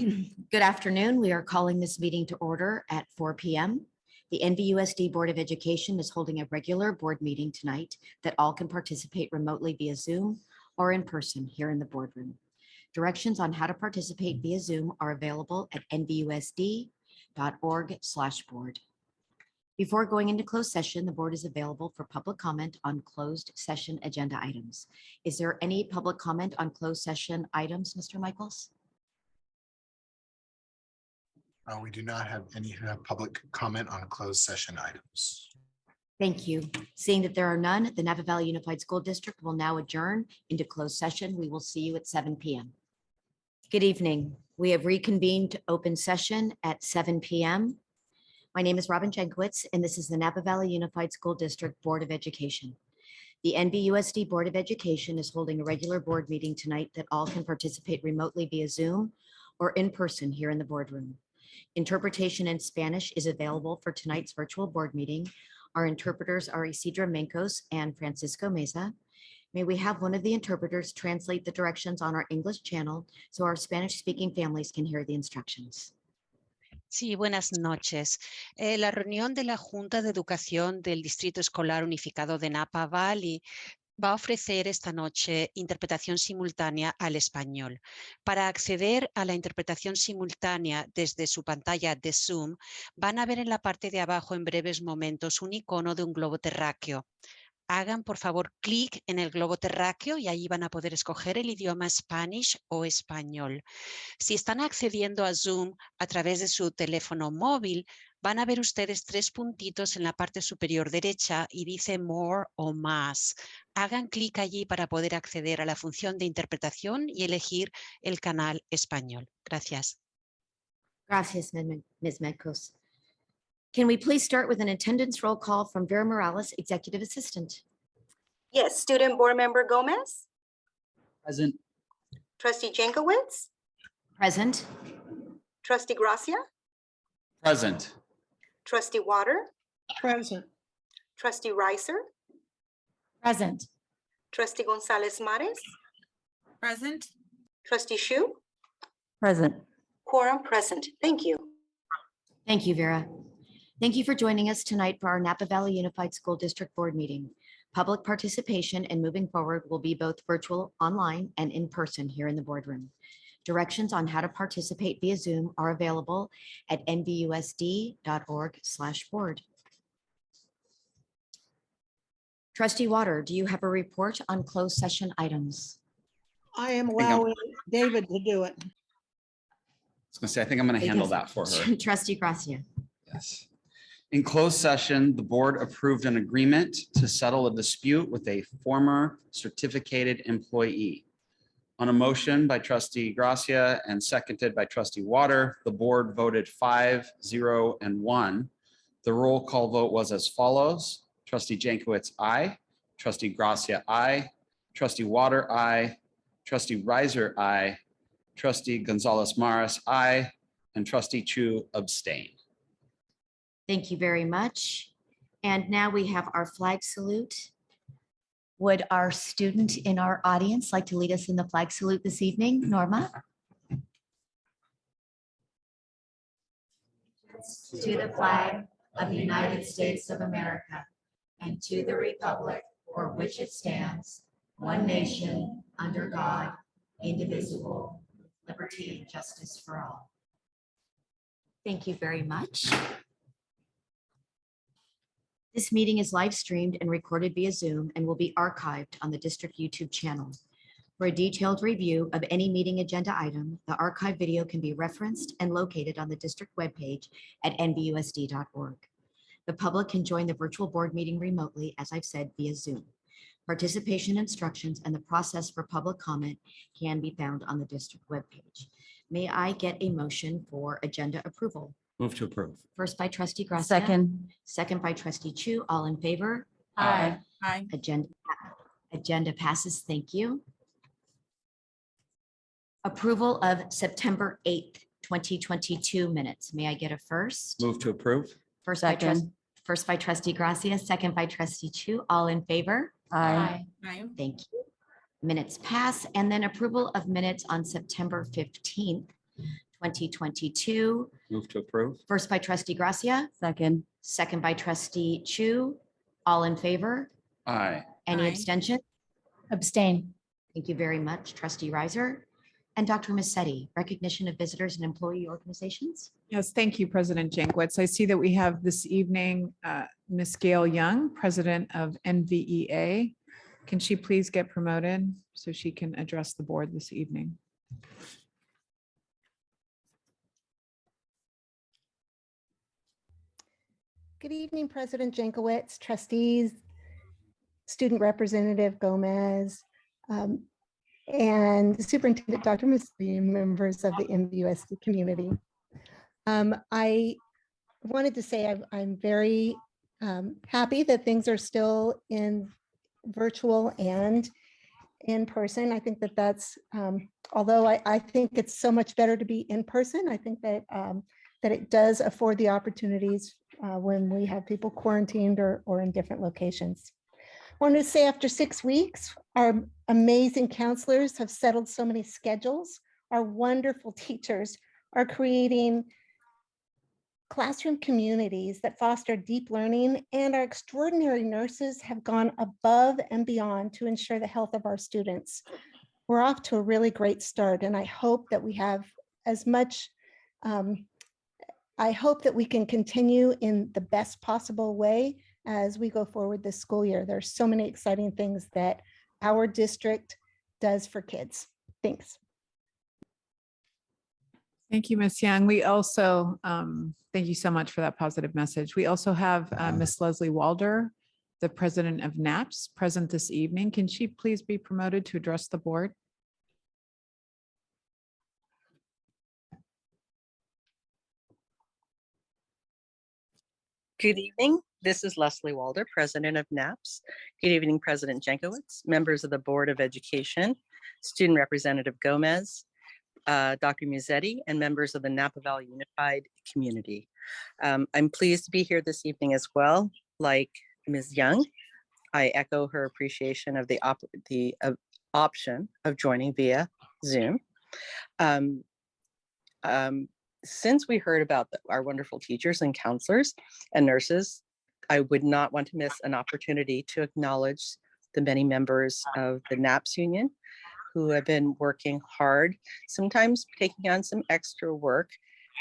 Good afternoon. We are calling this meeting to order at 4 p.m. The NVUSD Board of Education is holding a regular board meeting tonight that all can participate remotely via Zoom or in person here in the boardroom. Directions on how to participate via Zoom are available at nvusd.org/board. Before going into closed session, the board is available for public comment on closed session agenda items. Is there any public comment on closed session items, Mr. Michaels? We do not have any public comment on closed session items. Thank you. Seeing that there are none, the Napa Valley Unified School District will now adjourn into closed session. We will see you at 7 p.m. Good evening. We have reconvened to open session at 7 p.m. My name is Robin Jankowitz, and this is the Napa Valley Unified School District Board of Education. The NVUSD Board of Education is holding a regular board meeting tonight that all can participate remotely via Zoom or in person here in the boardroom. Interpretation in Spanish is available for tonight's virtual board meeting. Our interpreters are Isidra Mencos and Francisco Meza. May we have one of the interpreters translate the directions on our English channel so our Spanish-speaking families can hear the instructions. Sí, buenas noches. La reunión de la Junta de Educación del Distrito Escolar Unificado de Napa Valley va a ofrecer esta noche interpretación simultánea al español. Para acceder a la interpretación simultánea desde su pantalla de Zoom, van a ver en la parte de abajo en breves momentos un icono de un globo terráqueo. Hagan por favor clic en el globo terráqueo y allí van a poder escoger el idioma Spanish o español. Si están accediendo a Zoom a través de su teléfono móvil, van a ver ustedes 3 puntitos en la parte superior derecha y dice More o Más. Hagan clic allí para poder acceder a la función de interpretación y elegir el canal español. Gracias. Gracias, Ms. Mencos. Can we please start with an attendance roll call from Vera Morales, Executive Assistant? Yes, Student Board Member Gomez, Present. Trustee Jankowitz, Present. Trustee Gracia, Present. Trustee Water, Present. Trustee Reiser, Present. Trustee Gonzalez Mares, Present. Trustee Shu, Present. quorum present. Thank you. Thank you, Vera. Thank you for joining us tonight for our Napa Valley Unified School District Board meeting. Public participation and moving forward will be both virtual, online, and in person here in the boardroom. Directions on how to participate via Zoom are available at nvusd.org/board. Trustee Water, do you have a report on closed session items? I am allowing David to do it. I was going to say, I think I'm going to handle that for her. Trustee Gracia. Yes. In closed session, the board approved an agreement to settle a dispute with a former certificated employee. On a motion by Trustee Gracia and seconded by Trustee Water, the board voted 5-0 and 1. The roll call vote was as follows. Trustee Jankowitz, aye. Trustee Gracia, aye. Trustee Water, aye. Trustee Reiser, aye. Trustee Gonzalez Mares, aye. And Trustee Chu abstain. Thank you very much. And now we have our flag salute. Would our student in our audience like to lead us in the flag salute this evening? Norma? To the flag of the United States of America and to the republic for which it stands, one nation, under God, indivisible, liberty and justice for all. Thank you very much. This meeting is live streamed and recorded via Zoom and will be archived on the district YouTube channel. For a detailed review of any meeting agenda item, the archive video can be referenced and located on the district webpage at nvusd.org. The public can join the virtual board meeting remotely, as I've said, via Zoom. Participation instructions and the process for public comment can be found on the district webpage. May I get a motion for agenda approval? Move to approve. First by Trustee Gracia. Second by Trustee Chu. All in favor? Aye. Aye. Agenda passes. Thank you. Approval of September 8th, 2022 minutes. May I get a first? Move to approve. First by Trustee Gracia, second by Trustee Chu. All in favor? Aye. Thank you. Minutes pass. And then approval of minutes on September 15th, 2022. Move to approve. First by trustee Gracia, Second. second by trustee Chu. All in favor? Aye. Any Aye. abstention? Abstain. Thank you very much, trustee Riser. And Dr. Massetti, recognition of visitors and employee organizations. Yes, thank you, President Jankowicz. I see that we have this evening Ms. Gail Young, President of NVEA. Can she please get promoted so she can address the board this evening? Good evening, President Jankowicz, trustees, student representative Gomez, and Superintendent Dr. Musi, members of the NVUSD community. I wanted to say I'm very happy that things are still in virtual and in person. I think that that's, although I think it's so much better to be in person, I think that that it does afford the opportunities when we have people quarantined or in different locations. Wanted to say after 6 weeks, our amazing counselors have settled so many schedules. Our wonderful teachers are creating classroom communities that foster deep learning, and our extraordinary nurses have gone above and beyond to ensure the health of our students. We're off to a really great start, and I hope that we have as much, I hope that we can continue in the best possible way as we go forward this school year. There's so many exciting things that our district does for kids. Thanks. Thank you, Ms. Young. We also, thank you so much for that positive message. We also have Ms. Leslie Walder, the president of NAPS, present this evening. Can she please be promoted to address the board? Good evening. This is Leslie Walder, President of NAPS. Good evening, President Jankowicz, members of the Board of Education, Student Representative Gomez, Dr. Musetti, and members of the Napa Valley Unified community. I'm pleased to be here this evening as well. Like Ms. Young, I echo her appreciation of the option of joining via Zoom. Since we heard about our wonderful teachers and counselors and nurses, I would not want to miss an opportunity to acknowledge the many members of the NAPS union who have been working hard, sometimes taking on some extra work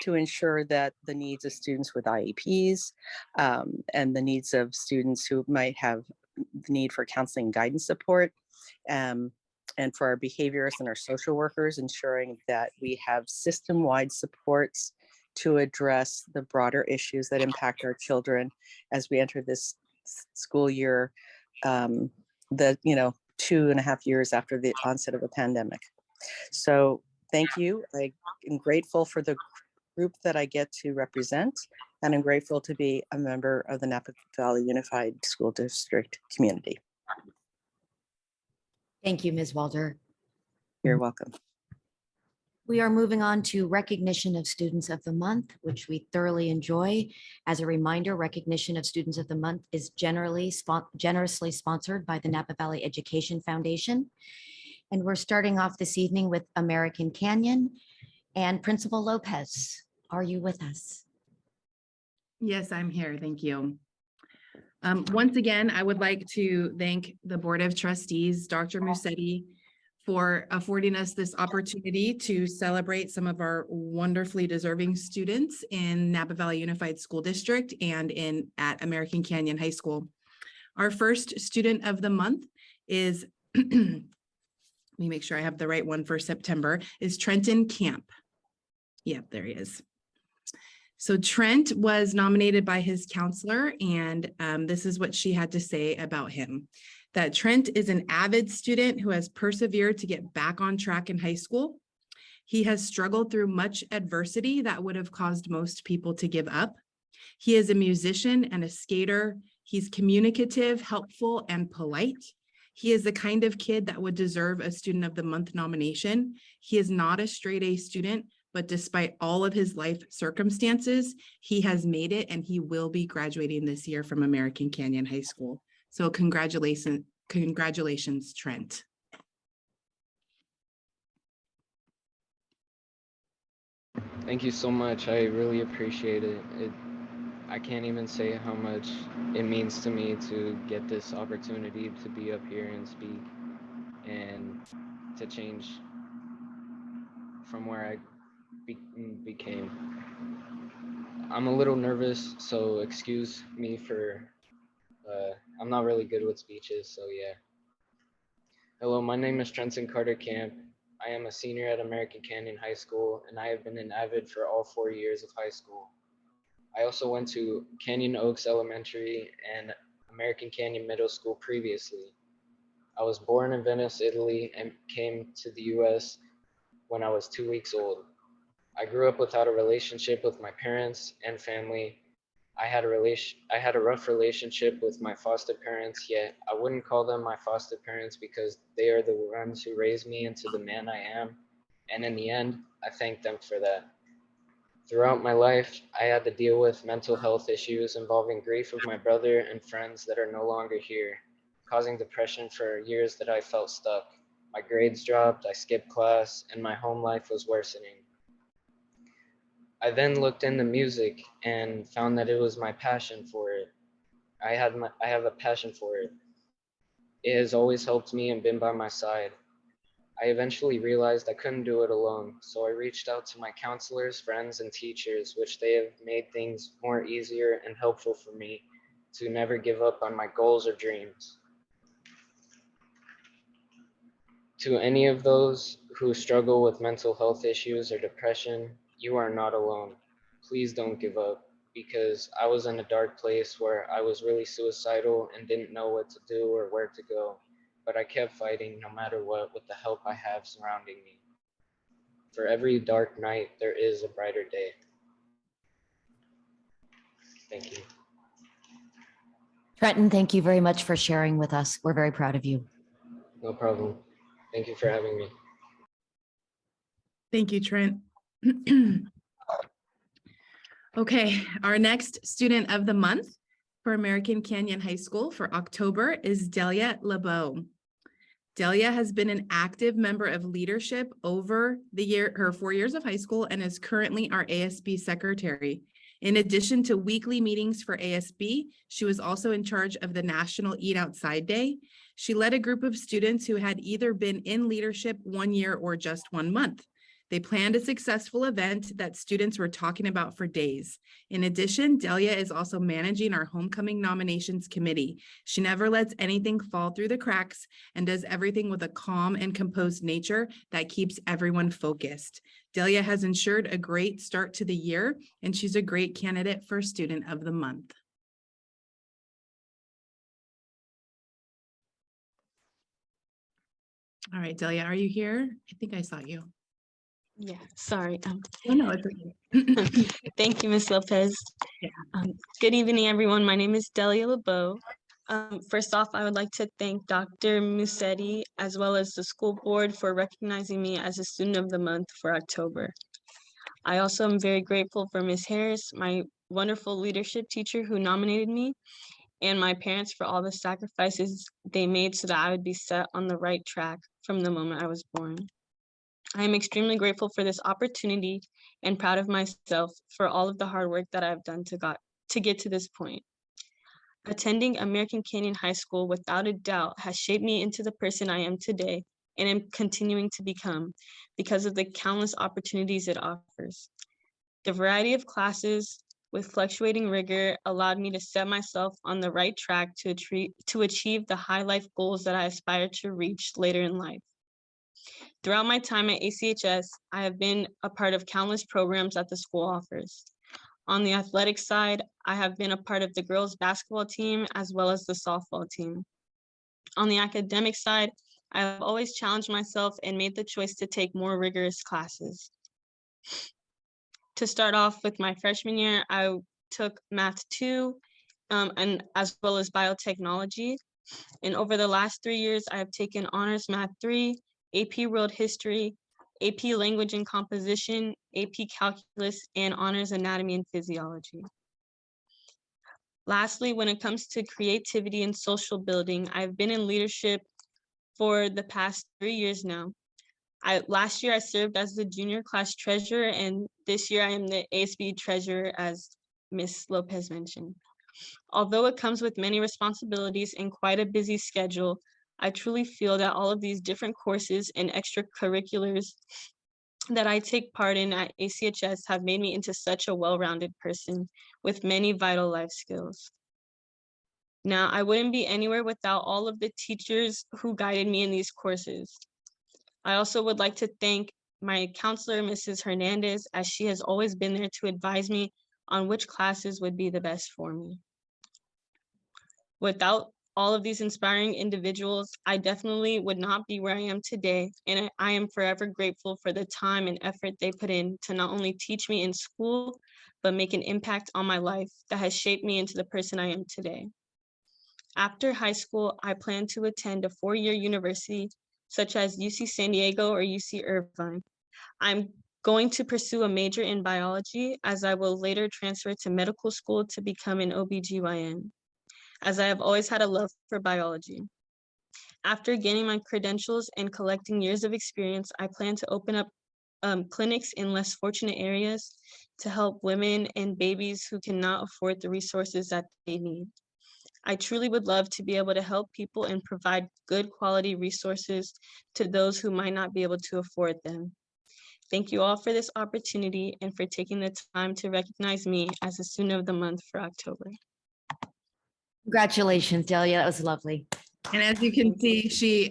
to ensure that the needs of students with IEPs and the needs of students who might have the need for counseling and guidance support, and for our behaviorists and our social workers, ensuring that we have system-wide supports to address the broader issues that impact our children as we enter this school year, the 2.5 years after the onset of the pandemic. So thank you. I am grateful for the group that I get to represent, and I'm grateful to be a member of the Napa Valley Unified School District community. Thank you, Ms. Walder. You're welcome. We are moving on to recognition of Students of the Month, which we thoroughly enjoy. As a reminder, recognition of Students of the Month is generously sponsored by the Napa Valley Education Foundation. And we're starting off this evening with American Canyon and Principal Lopez. Are you with us? Yes, I'm here. Thank you. Once again, I would like to thank the Board of Trustees, Dr. Musetti, for affording us this opportunity to celebrate some of our wonderfully deserving students in Napa Valley Unified School District and at American Canyon High School. Our first student of the month is, let me make sure I have the right one for September, is Trenton Camp. Yep, there he is. So Trent was nominated by his counselor, and this is what she had to say about him. That Trent is an avid student who has persevered to get back on track in high school. He has struggled through much adversity that would have caused most people to give up. He is a musician and a skater. He's communicative, helpful, and polite. He is the kind of kid that would deserve a Student of the Month nomination. He is not a straight A student, but despite all of his life circumstances, he has made it, and he will be graduating this year from American Canyon High School. So congratulations, Trent. Thank you so much. I really appreciate it. I can't even say how much it means to me to get this opportunity to be up here and speak and to change from where I became. I'm a little nervous, so excuse me for, I'm not really good with speeches, so yeah. Hello, my name is Trenton Carter Camp. I am a senior at American Canyon High School, and I have been an avid for all 4 years of high school. I also went to Canyon Oaks Elementary and American Canyon Middle School previously. I was born in Venice, Italy, and came to the US when I was 2 weeks old. I grew up without a relationship with my parents and family. I had a rough relationship with my foster parents, yet I wouldn't call them my foster parents because they are the ones who raised me into the man I am. And in the end, I thank them for that. Throughout my life, I had to deal with mental health issues involving grief of my brother and friends that are no longer here, causing depression for years that I felt stuck. My grades dropped, I skipped class, and my home life was worsening. I then looked into music and found that it was my passion for it. I have a passion for it. It has always helped me and been by my side. I eventually realized I couldn't do it alone, so I reached out to my counselors, friends, and teachers, which they have made things more easier and helpful for me to never give up on my goals or dreams. To any of those who struggle with mental health issues or depression, you are not alone. Please don't give up, because I was in a dark place where I was really suicidal and didn't know what to do or where to go. But I kept fighting no matter what with the help I have surrounding me. For every dark night, there is a brighter day. Thank you. Trenton, thank you very much for sharing with us. We're very proud of you. No problem. Thank you for having me. Thank you, Trent. Okay, our next student of the month for American Canyon High School for October is Delia LeBeau. Delia has been an active member of leadership over her 4 years of high school and is currently our ASB secretary. In addition to weekly meetings for ASB, she was also in charge of the National Eat Outside Day. She led a group of students who had either been in leadership 1 year or just 1 month. They planned a successful event that students were talking about for days. In addition, Delia is also managing our homecoming nominations committee. She never lets anything fall through the cracks and does everything with a calm and composed nature that keeps everyone focused. Delia has ensured a great start to the year, and she's a great candidate for Student of the Month. All right, Delia, are you here? I think I saw you. Yeah, sorry. Oh, no, it's okay. Thank you, Ms. Lopez. Yeah. Good evening, everyone. My name is Delia LeBeau. First off, I would like to thank Dr. Musetti as well as the school board for recognizing me as a Student of the Month for October. I also am very grateful for Ms. Harris, my wonderful leadership teacher who nominated me, and my parents for all the sacrifices they made so that I would be set on the right track from the moment I was born. I am extremely grateful for this opportunity and proud of myself for all of the hard work that I've done to get to this point. Attending American Canyon High School without a doubt has shaped me into the person I am today and am continuing to become because of the countless opportunities it offers. The variety of classes with fluctuating rigor allowed me to set myself on the right track to achieve the high life goals that I aspire to reach later in life. Throughout my time at ACHS, I have been a part of countless programs that the school offers. On the athletic side, I have been a part of the girls' basketball team as well as the softball team. On the academic side, I have always challenged myself and made the choice to take more rigorous classes. To start off with my freshman year, I took Math 2 and as well as biotechnology. And over the last 3 years, I have taken Honors Math 3, AP World History, AP Language and Composition, AP Calculus, and Honors Anatomy and Physiology. Lastly, when it comes to creativity and social building, I've been in leadership for the past 3 years now. Last year I served as the junior class treasurer, and this year I am the ASB treasurer, as Ms. Lopez mentioned. Although it comes with many responsibilities and quite a busy schedule, I truly feel that all of these different courses and extracurriculars that I take part in at ACHS have made me into such a well-rounded person with many vital life skills. Now, I wouldn't be anywhere without all of the teachers who guided me in these courses. I also would like to thank my counselor, Mrs. Hernandez, as she has always been there to advise me on which classes would be the best for me. Without all of these inspiring individuals, I definitely would not be where I am today, and I am forever grateful for the time and effort they put in to not only teach me in school, but make an impact on my life that has shaped me into the person I am today. After high school, I plan to attend a four-year university such as UC San Diego or UC Irvine. I'm going to pursue a major in biology, as I will later transfer to medical school to become an OBGYN, as I have always had a love for biology. After gaining my credentials and collecting years of experience, I plan to open up clinics in less fortunate areas to help women and babies who cannot afford the resources that they need. I truly would love to be able to help people and provide good quality resources to those who might not be able to afford them. Thank you all for this opportunity and for taking the time to recognize me as a student of the month for October. Congratulations, Delia. That was lovely. And as you can see, she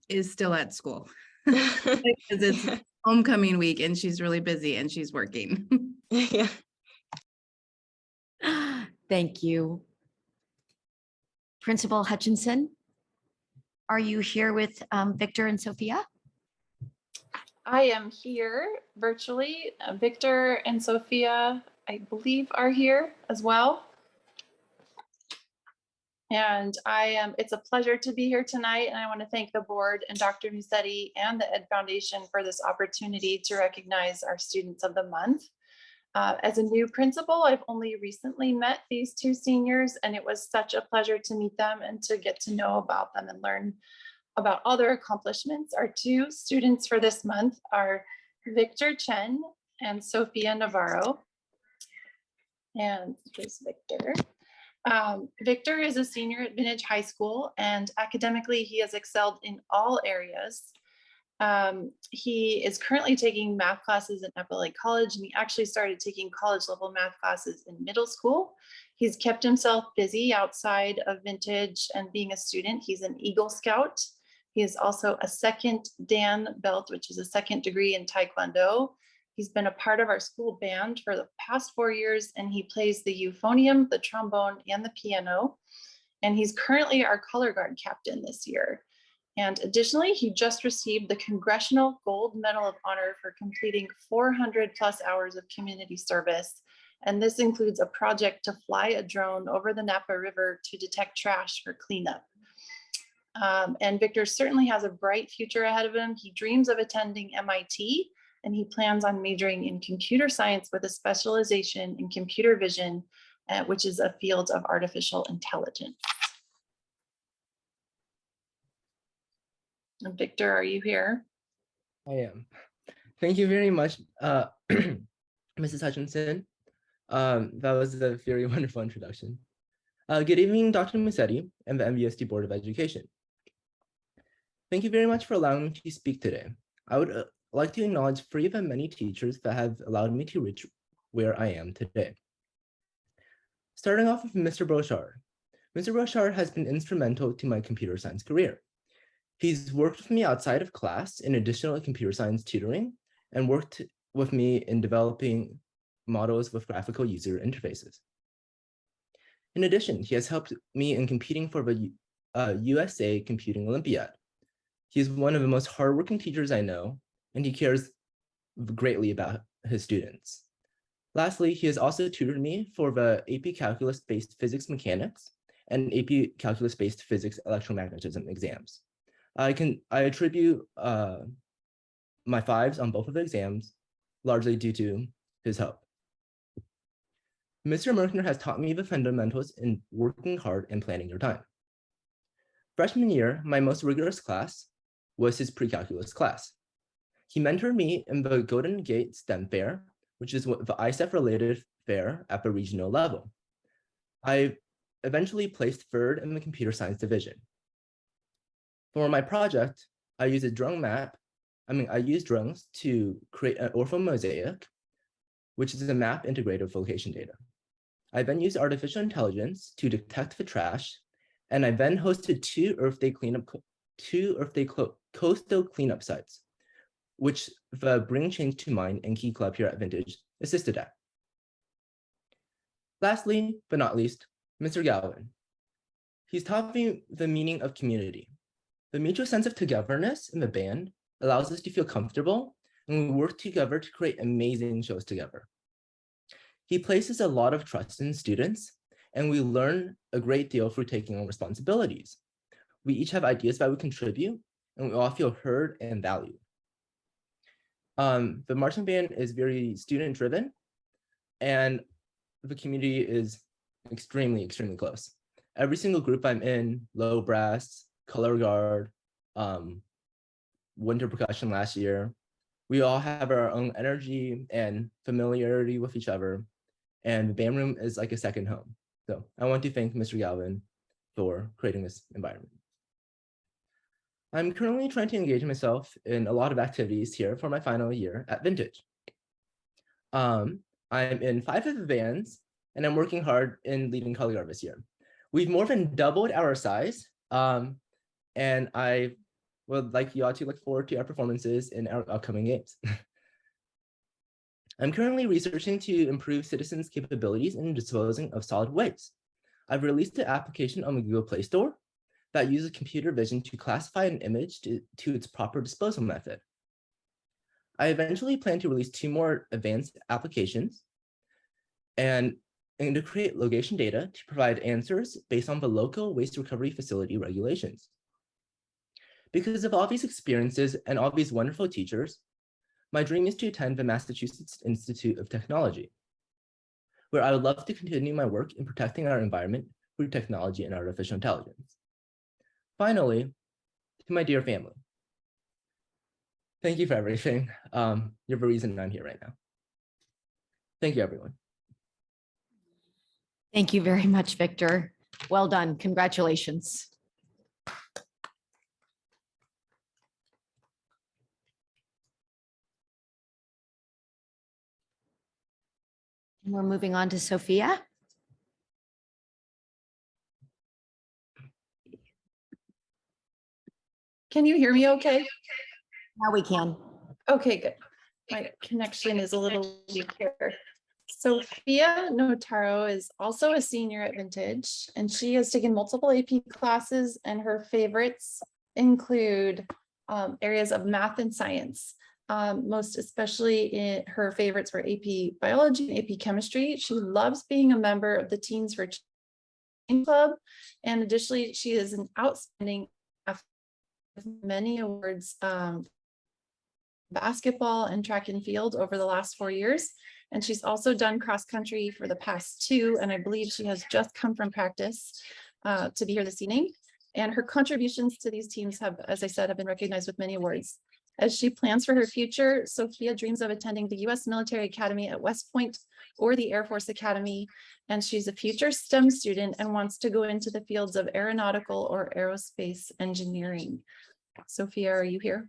is still at school. Because it's homecoming week and she's really busy and she's working. Yeah. Thank you. Principal Hutchinson, are you here with Victor and Sophia? I am here virtually. Victor and Sophia, I believe, are here as well. And it's a pleasure to be here tonight. And I want to thank the board and Dr. Musetti and the Ed Foundation for this opportunity to recognize our students of the month. As a new principal, I've only recently met these two seniors, and it was such a pleasure to meet them and to get to know about them and learn about all their accomplishments. Our two students for this month are Victor Chen and Sophia Navarro. And here's Victor. Victor is a senior at Vintage High School, and academically he has excelled in all areas. He is currently taking math classes at Napa Lake College, and he actually started taking college level math classes in middle school. He's kept himself busy outside of Vintage and being a student. He's an Eagle Scout. He is also a second Dan belt, which is a second degree in Taekwondo. He's been a part of our school band for the past 4 years, and he plays the euphonium, the trombone, and the piano. And he's currently our color guard captain this year. And additionally, he just received the Congressional Gold Medal of Honor for completing 400+ hours of community service. And this includes a project to fly a drone over the Napa River to detect trash for cleanup. And Victor certainly has a bright future ahead of him. He dreams of attending MIT, and he plans on majoring in computer science with a specialization in computer vision, which is a field of artificial intelligence. And Victor, are you here? I am. Thank you very much, Mrs. Hutchinson. That was a very wonderful introduction. Good evening, Dr. Musetti and the NVUSD Board of Education. Thank you very much for allowing me to speak today. I would like to acknowledge 3 of the many teachers that have allowed me to reach where I am today. Starting off with Mr. Brochard. Mr. Brochard has been instrumental to my computer science career. He's worked with me outside of class in additional computer science tutoring and worked with me in developing models with graphical user interfaces. In addition, he has helped me in competing for the USA Computing Olympiad. He is one of the most hardworking teachers I know, and he cares greatly about his students. Lastly, he has also tutored me for the AP Calculus-based Physics Mechanics and AP Calculus-based Physics Electromagnetism exams. I attribute my 5s on both of the exams largely due to his help. Mr. Merkner has taught me the fundamentals in working hard and planning your time. Freshman year, my most rigorous class was his pre-calculus class. He mentored me in the Golden Gate STEM Fair, which is the ISEF-related fair at the regional level. I eventually placed third in the computer science division. For my project, I used a drone map. I used drones to create an orphan mosaic, which is a map integrated with location data. I then used artificial intelligence to detect the trash, and I then hosted two Earth Day coastal cleanup sites, which the Bring Change to Mind and Key Club here at Vintage assisted at. Lastly, but not least, Mr. Galvin. He's taught me the meaning of community. The mutual sense of togetherness in the band allows us to feel comfortable, and we work together to create amazing shows together. He places a lot of trust in students, and we learn a great deal through taking on responsibilities. We each have ideas that we contribute, and we all feel heard and valued. The marching band is very student-driven, and the community is extremely, extremely close. Every single group I'm in, low brass, color guard, winter percussion last year, we all have our own energy and familiarity with each other. And the band room is like a second home. So I want to thank Mr. Galvin for creating this environment. I'm currently trying to engage myself in a lot of activities here for my final year at Vintage. I'm in 5 of the bands, and I'm working hard in leading color guard this year. We've more than doubled our size, and I would like you all to look forward to our performances in our upcoming games. I'm currently researching to improve citizens' capabilities in disposing of solid waste. I've released an application on the Google Play Store that uses computer vision to classify an image to its proper disposal method. I eventually plan to release 2 more advanced applications and to create location data to provide answers based on the local waste recovery facility regulations. Because of all these experiences and all these wonderful teachers, my dream is to attend the Massachusetts Institute of Technology, where I would love to continue my work in protecting our environment through technology and artificial intelligence. Finally, to my dear family, thank you for everything. You're the reason I'm here right now. Thank you, everyone. Thank you very much, Victor. Well done. Congratulations. And we're moving on to Sophia. Can you hear me okay? Now we can. Okay, good. My connection is a little weak here. Sophia Notaro is also a senior at Vintage, and she has taken multiple AP classes, and her favorites include areas of math and science. Most especially in her favorites were AP biology and AP chemistry. She loves being a member of the Teens for Change Club, and additionally, she is an outstanding athlete with many awards, basketball and track and field over the last 4 years. And she's also done cross country for the past 2, and I believe she has just come from practice to be here this evening. And her contributions to these teams have, as I said, have been recognized with many awards. As she plans for her future, Sophia dreams of attending the U.S. Military Academy at West Point or the Air Force Academy. And she's a future STEM student and wants to go into the fields of aeronautical or aerospace engineering. Sophia, are you here?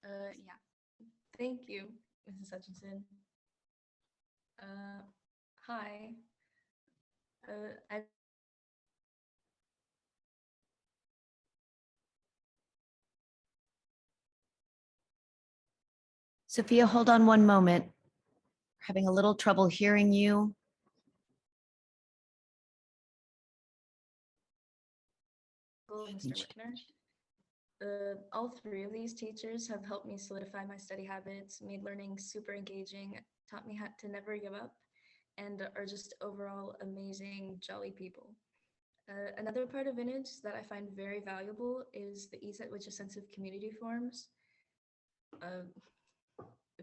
Yeah. Thank you, Mrs. Hutchinson. Hi. I Sophia, hold on one moment. We're having a little trouble hearing you. Hello, Mr. Wickner. All 3 of these teachers have helped me solidify my study habits, made learning super engaging, taught me how to never give up, and are just overall amazing, jolly people. Another part of Vintage that I find very valuable is the ease at which a sense of community forms.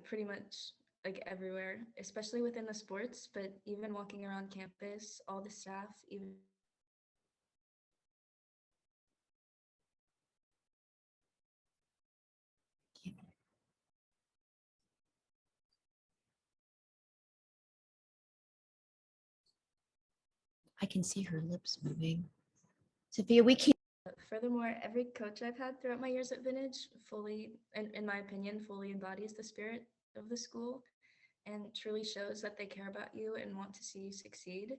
Pretty much like everywhere, especially within the sports, but even walking around campus, all the staff, even I can see her lips moving. Sophia, we can't. Furthermore, every coach I've had throughout my years at Vintage fully, in my opinion, fully embodies the spirit of the school and truly shows that they care about you and want to see you succeed.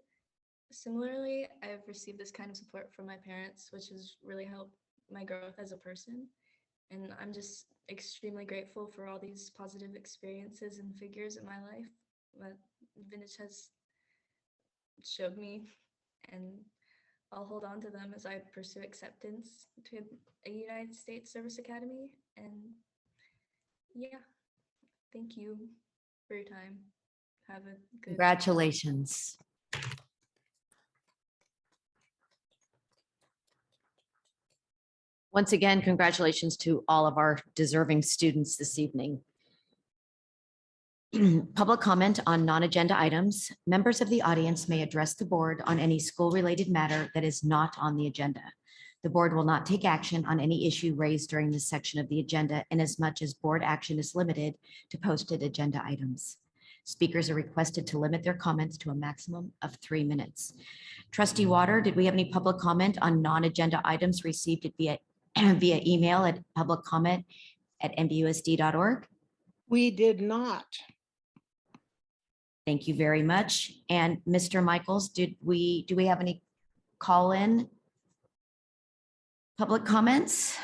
Similarly, I've received this kind of support from my parents, which has really helped my growth as a person. And I'm just extremely grateful for all these positive experiences and figures in my life that Vintage has showed me, and I'll hold on to them as I pursue acceptance to a United States Service Academy. And yeah, thank you for your time. Have a good. Congratulations. Once again, congratulations to all of our deserving students this evening. Public comment on non-agenda items. Members of the audience may address the board on any school-related matter that is not on the agenda. The board will not take action on any issue raised during this section of the agenda, inasmuch as board action is limited to posted agenda items. Speakers are requested to limit their comments to a maximum of 3 minutes. Trustee Water, did we have any public comment on non-agenda items received via email at publiccomment@nvusd.org? We did not. Thank you very much. And Mr. Michaels, do we have any call-in public comments?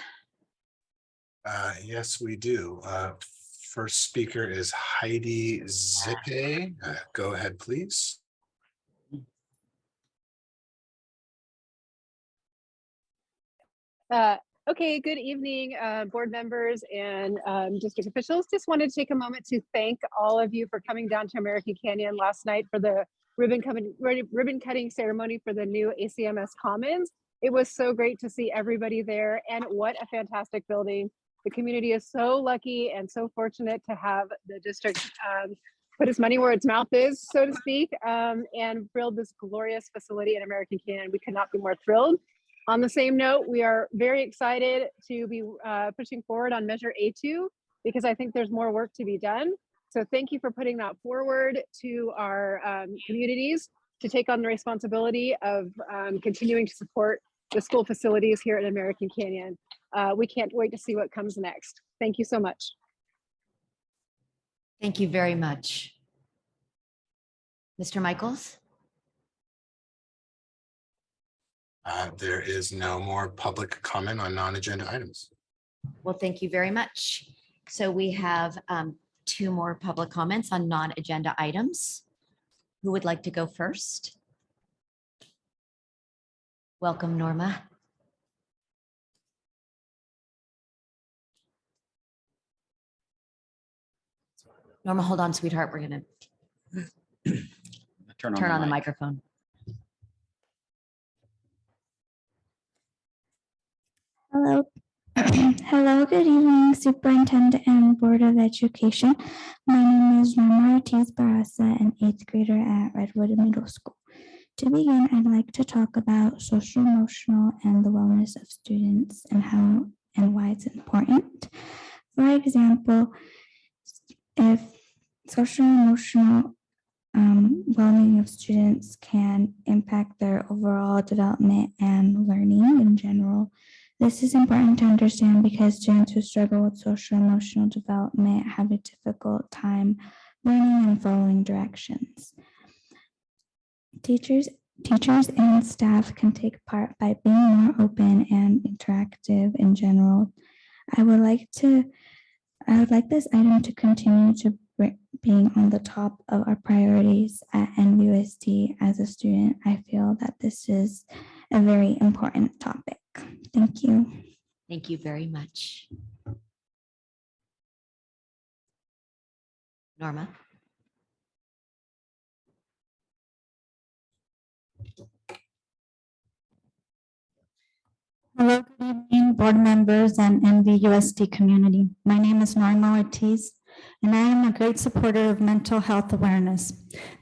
Yes, we do. First speaker is Heidi Zippe. Go ahead, please. Okay, good evening, board members and district officials. Just wanted to take a moment to thank all of you for coming down to American Canyon last night for the ribbon cutting ceremony for the new ACMS Commons. It was so great to see everybody there, and what a fantastic building. The community is so lucky and so fortunate to have the district put its money where its mouth is, so to speak, and build this glorious facility in American Canyon. We could not be more thrilled. On the same note, we are very excited to be pushing forward on Measure A2, because I think there's more work to be done. So thank you for putting that forward to our communities to take on the responsibility of continuing to support the school facilities here at American Canyon. We can't wait to see what comes next. Thank you so much. Thank you very much. Mr. Michaels? There is no more public comment on non-agenda items. Well, thank you very much. So we have 2 more public comments on non-agenda items. Who would like to go first? Welcome, Norma. Norma, hold on, sweetheart. We're going to turn on the microphone. Hello. Hello, good evening, Superintendent and Board of Education. My name is Norma Ortiz Barraza, an 8th grader at Redwood Middle School. To begin, I'd like to talk about social emotional and the wellness of students and how and why it's important. For example, if social emotional well-being of students can impact their overall development and learning in general, this is important to understand because students who struggle with social emotional development have a difficult time learning and following directions. Teachers and staff can take part by being more open and interactive in general. I would like this item to continue to being on the top of our priorities at NVUSD. As a student, I feel that this is a very important topic. Thank you. Thank you very much. Norma. Hello, good evening, board members and NVUSD community. My name is Norma Ortiz, and I am a great supporter of mental health awareness.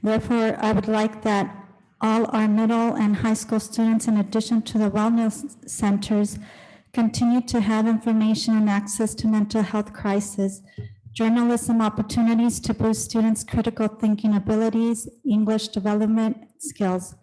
Therefore, I would like that all our middle and high school students, in addition to the wellness centers, continue to have information and access to mental health crisis, journalism opportunities to boost students' critical thinking abilities, English development skills,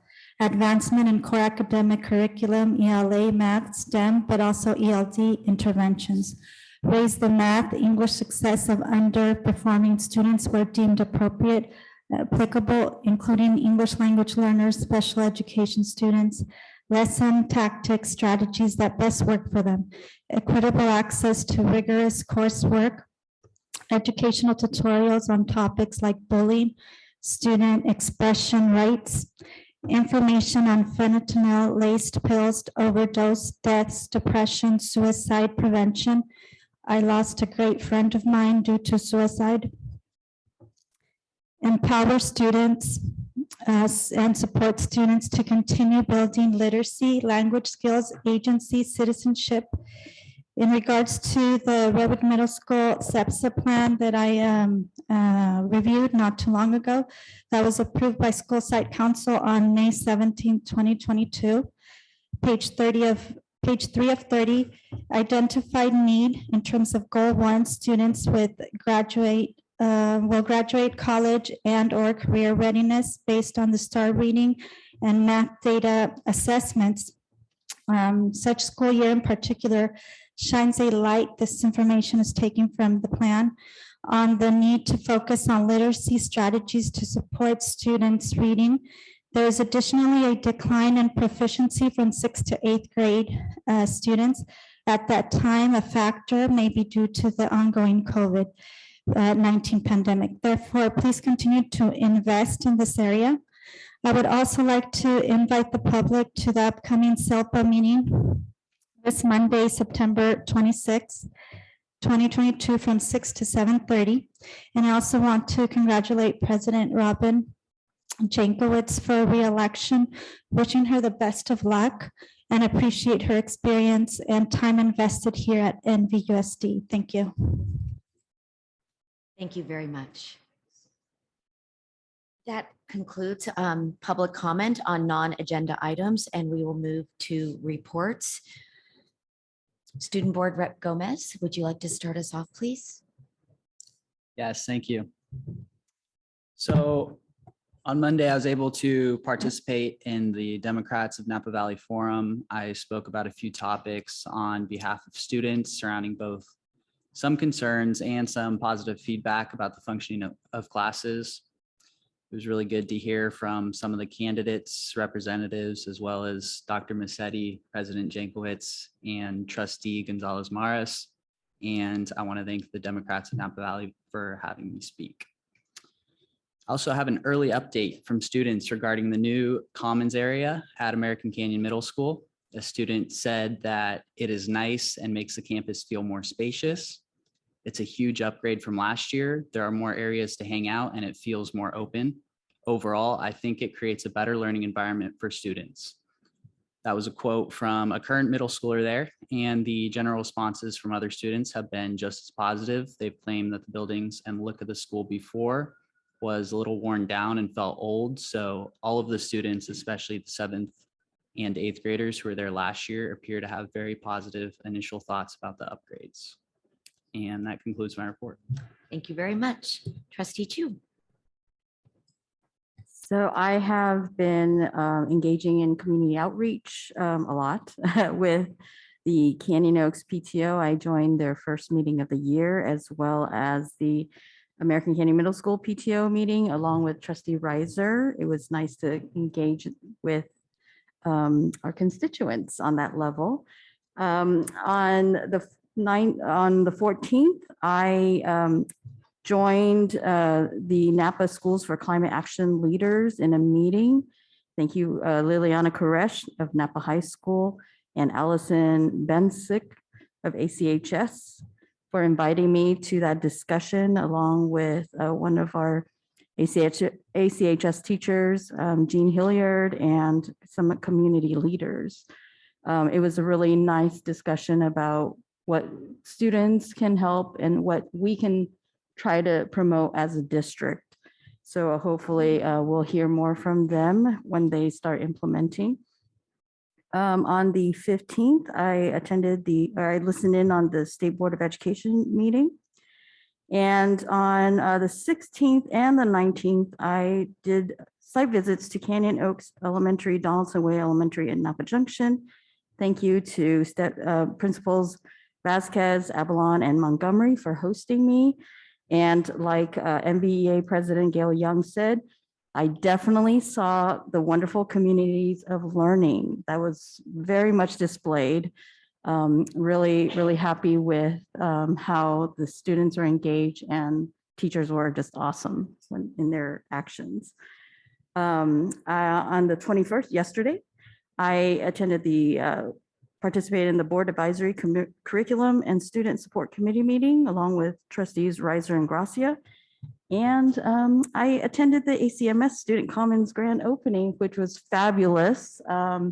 advancement in core academic curriculum, ELA, math, STEM, but also ELD interventions. Raise the math, English success of underperforming students where deemed appropriate, applicable, including English language learners, special education students, lesson tactics, strategies that best work for them, equitable access to rigorous coursework, educational tutorials on topics like bullying, student expression rights, information on fentanyl-laced pills, overdose deaths, depression, suicide prevention. I lost a great friend of mine due to suicide. Empower students and support students to continue building literacy, language skills, agency, citizenship. In regards to the Redwood Middle School SEPSA plan that I reviewed not too long ago, that was approved by School Site Council on May 17, 2022. Page 3 of 30, identified need in terms of goal 1, students with will graduate college and or career readiness based on the STAR reading and math data assessments. Such school year in particular shines a light, this information is taken from the plan, on the need to focus on literacy strategies to support students' reading. There is additionally a decline in proficiency from 6th to 8th grade students. At that time, a factor may be due to the ongoing COVID-19 pandemic. Therefore, please continue to invest in this area. I would also like to invite the public to the upcoming SELPA meeting this Monday, September 26, 2022 from 6 to 7:30. And I also want to congratulate President Robin Jankowicz for re-election, wishing her the best of luck and appreciate her experience and time invested here at NVUSD. Thank you. Thank you very much. That concludes public comment on non-agenda items, and we will move to reports. Student Board Rep Gomez, would you like to start us off, please? Yes, thank you. So on Monday, I was able to participate in the Democrats of Napa Valley Forum. I spoke about a few topics on behalf of students surrounding both some concerns and some positive feedback about the functioning of classes. It was really good to hear from some of the candidates, representatives, as well as Dr. Massetti, President Jankowicz, and Trustee Gonzalez Maris. And I want to thank the Democrats of Napa Valley for having me speak. I also have an early update from students regarding the new Commons area at American Canyon Middle School. A student said that it is nice and makes the campus feel more spacious. It's a huge upgrade from last year. There are more areas to hang out and it feels more open. Overall, I think it creates a better learning environment for students. That was a quote from a current middle schooler there, and the general responses from other students have been just as positive. They've claimed that the buildings and look of the school before was a little worn down and felt old. So all of the students, especially the 7th and 8th graders who were there last year, appear to have very positive initial thoughts about the upgrades. And that concludes my report. Thank you very much. Trustee Chu. So I have been engaging in community outreach a lot with the Canyon Oaks PTO. I joined their first meeting of the year, as well as the American Canyon Middle School PTO meeting, along with Trustee Reiser. It was nice to engage with our constituents on that level. On the 14th, I joined the Napa Schools for Climate Action Leaders in a meeting. Thank you, Liliana Koresh of Napa High School and Allison Bensick of ACHS for inviting me to that discussion, along with one of our ACHS teachers, Jean Hilliard, and some community leaders. It was a really nice discussion about what students can help and what we can try to promote as a district. So hopefully we'll hear more from them when they start implementing. On the 15th, I listened in on the State Board of Education meeting. And on the 16th and the 19th, I did site visits to Canyon Oaks Elementary, Donaldson Way Elementary, and Napa Junction. Thank you to Principals Vasquez, Avalon, and Montgomery for hosting me. And like MBEA President Gail Young said, I definitely saw the wonderful communities of learning that was very much displayed. Really happy with how the students are engaged, and teachers were just awesome in their actions. On the 21st, yesterday, I participated in the Board Advisory Curriculum and Student Support Committee meeting along with trustees Reiser and Gracia. And I attended the ACMS Student Commons grand opening, which was fabulous. I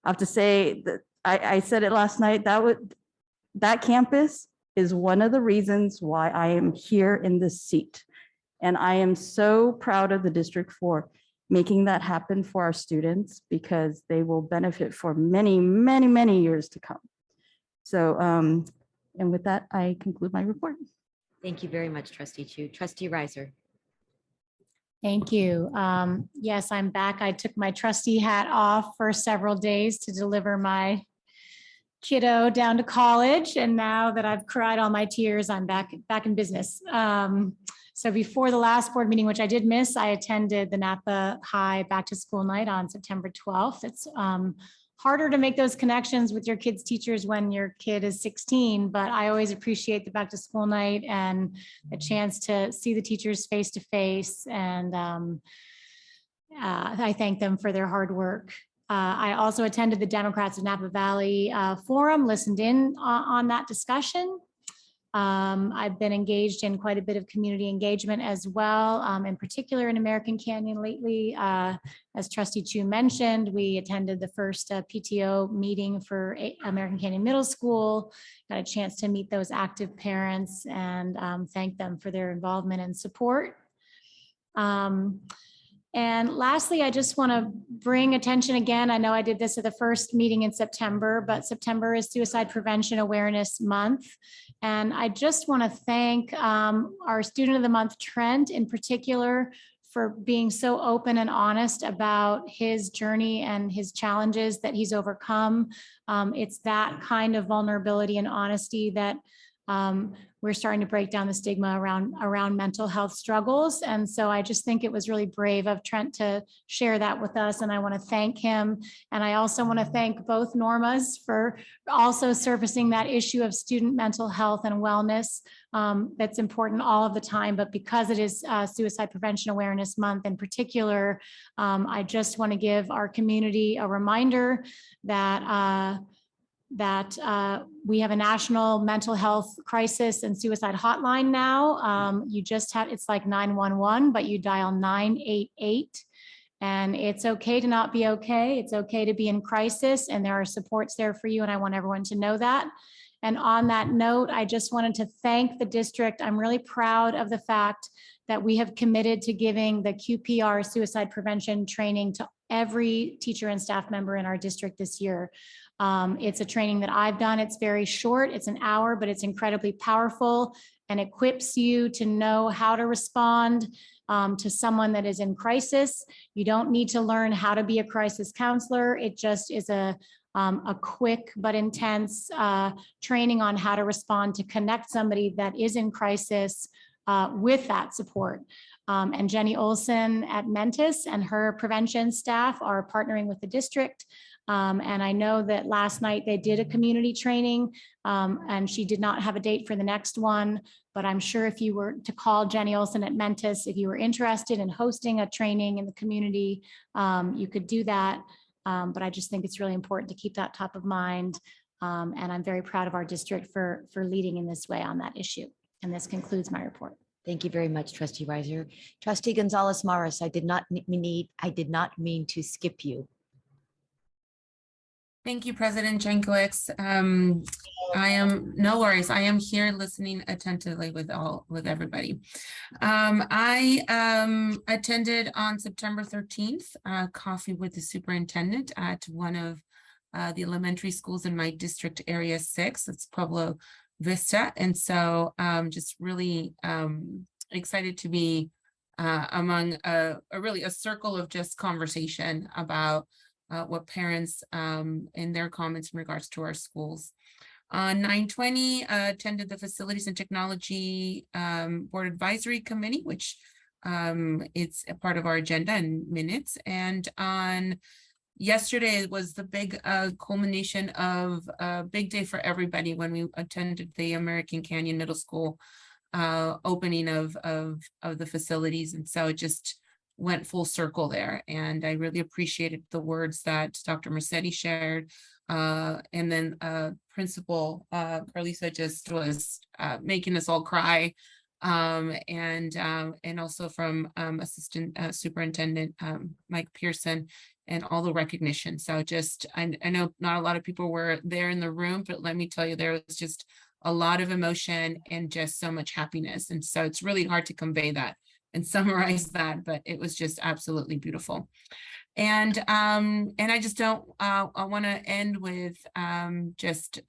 have to say that I said it last night, that campus is one of the reasons why I am here in this seat. And I am so proud of the district for making that happen for our students, because they will benefit for many years to come. So, and with that, I conclude my report. Thank you very much, Trustee Chu. Trustee Reiser. Thank you. Yes, I'm back. I took my trustee hat off for several days to deliver my kiddo down to college. And now that I've cried all my tears, I'm back in business. So before the last board meeting, which I did miss, I attended the Napa High Back to School Night on September 12th. It's harder to make those connections with your kids' teachers when your kid is 16, but I always appreciate the back to school night and a chance to see the teachers face to face. And I thank them for their hard work. I also attended the Democrats of Napa Valley Forum, listened in on that discussion. I've been engaged in quite a bit of community engagement as well, in particular in American Canyon lately. As Trustee Chu mentioned, we attended the first PTO meeting for American Canyon Middle School, got a chance to meet those active parents and thank them for their involvement and support. And lastly, I just want to bring attention again. I know I did this at the first meeting in September, but September is Suicide Prevention Awareness Month. And I just want to thank our Student of the Month, Trent, in particular, for being so open and honest about his journey and his challenges that he's overcome. It's that kind of vulnerability and honesty that we're starting to break down the stigma around mental health struggles. And so I just think it was really brave of Trent to share that with us. And I want to thank him. And I also want to thank both Normas for also surfacing that issue of student mental health and wellness. That's important all of the time, but because it is Suicide Prevention Awareness Month in particular, I just want to give our community a reminder that we have a national mental health crisis and suicide hotline now. You just have, it's like 911, but you dial 988. And it's okay to not be okay. It's okay to be in crisis, and there are supports there for you. And I want everyone to know that. And on that note, I just wanted to thank the district. I'm really proud of the fact that we have committed to giving the QPR suicide prevention training to every teacher and staff member in our district this year. It's a training that I've done. It's very short. It's an hour, but it's incredibly powerful and equips you to know how to respond to someone that is in crisis. You don't need to learn how to be a crisis counselor. It just is a quick but intense training on how to respond to connect somebody that is in crisis with that support. And Jenny Olson at Mentis and her prevention staff are partnering with the district. And I know that last night they did a community training and she did not have a date for the next one, but I'm sure if you were to call Jenny Olson at Mentis, if you were interested in hosting a training in the community, you could do that. But I just think it's really important to keep that top of mind. And I'm very proud of our district for leading in this way on that issue. And this concludes my report. Thank you very much, Trustee Reiser. Trustee Gonzalez Morris, I did not mean to skip you. Thank you, President Jankowicz. No worries. I am here listening attentively with everybody. I attended on September 13th, coffee with the superintendent at one of the elementary schools in my district area 6. It's Pueblo Vista. And so just really excited to be among really a circle of just conversation about what parents in their comments in regards to our schools. On 9/20, attended the Facilities and Technology Board Advisory Committee, which it's a part of our agenda and minutes. And on yesterday was the big culmination of a big day for everybody when we attended the American Canyon Middle School opening of the facilities. And so it just went full circle there. And I really appreciated the words that Dr. Mercetti shared. And then Principal Carlisa just was making us all cry. And also from Assistant Superintendent Mike Pearson, and all the recognition. So just, I know not a lot of people were there in the room, but let me tell you, there was just a lot of emotion and just so much happiness. And so it's really hard to convey that and summarize that, but it was just absolutely beautiful. And I just don't, I want to end with just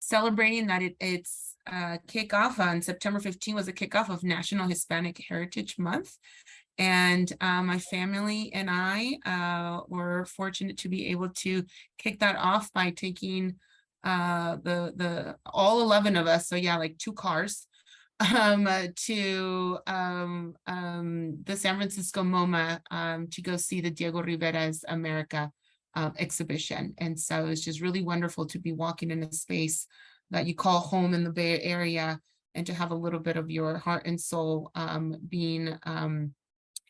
celebrating that it's kickoff on September 15 was a kickoff of National Hispanic Heritage Month. And my family and I were fortunate to be able to kick that off by taking the all 11 of us, so yeah, like 2 cars, to the San Francisco MoMA to go see the Diego Rivera's America exhibition. And so it's just really wonderful to be walking in a space that you call home in the Bay Area, and to have a little bit of your heart and soul being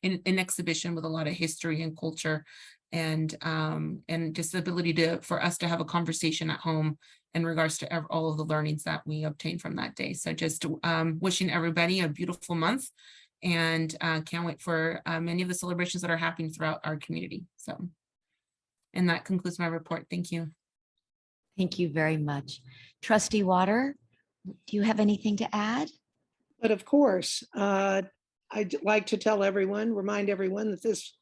in exhibition with a lot of history and culture, and just the ability for us to have a conversation at home in regards to all of the learnings that we obtained from that day. So just wishing everybody a beautiful month, and can't wait for many of the celebrations that are happening throughout our community. So, and that concludes my report. Thank you. Thank you very much. Trustee Water, do you have anything to add? But of course, I'd like to remind everyone that this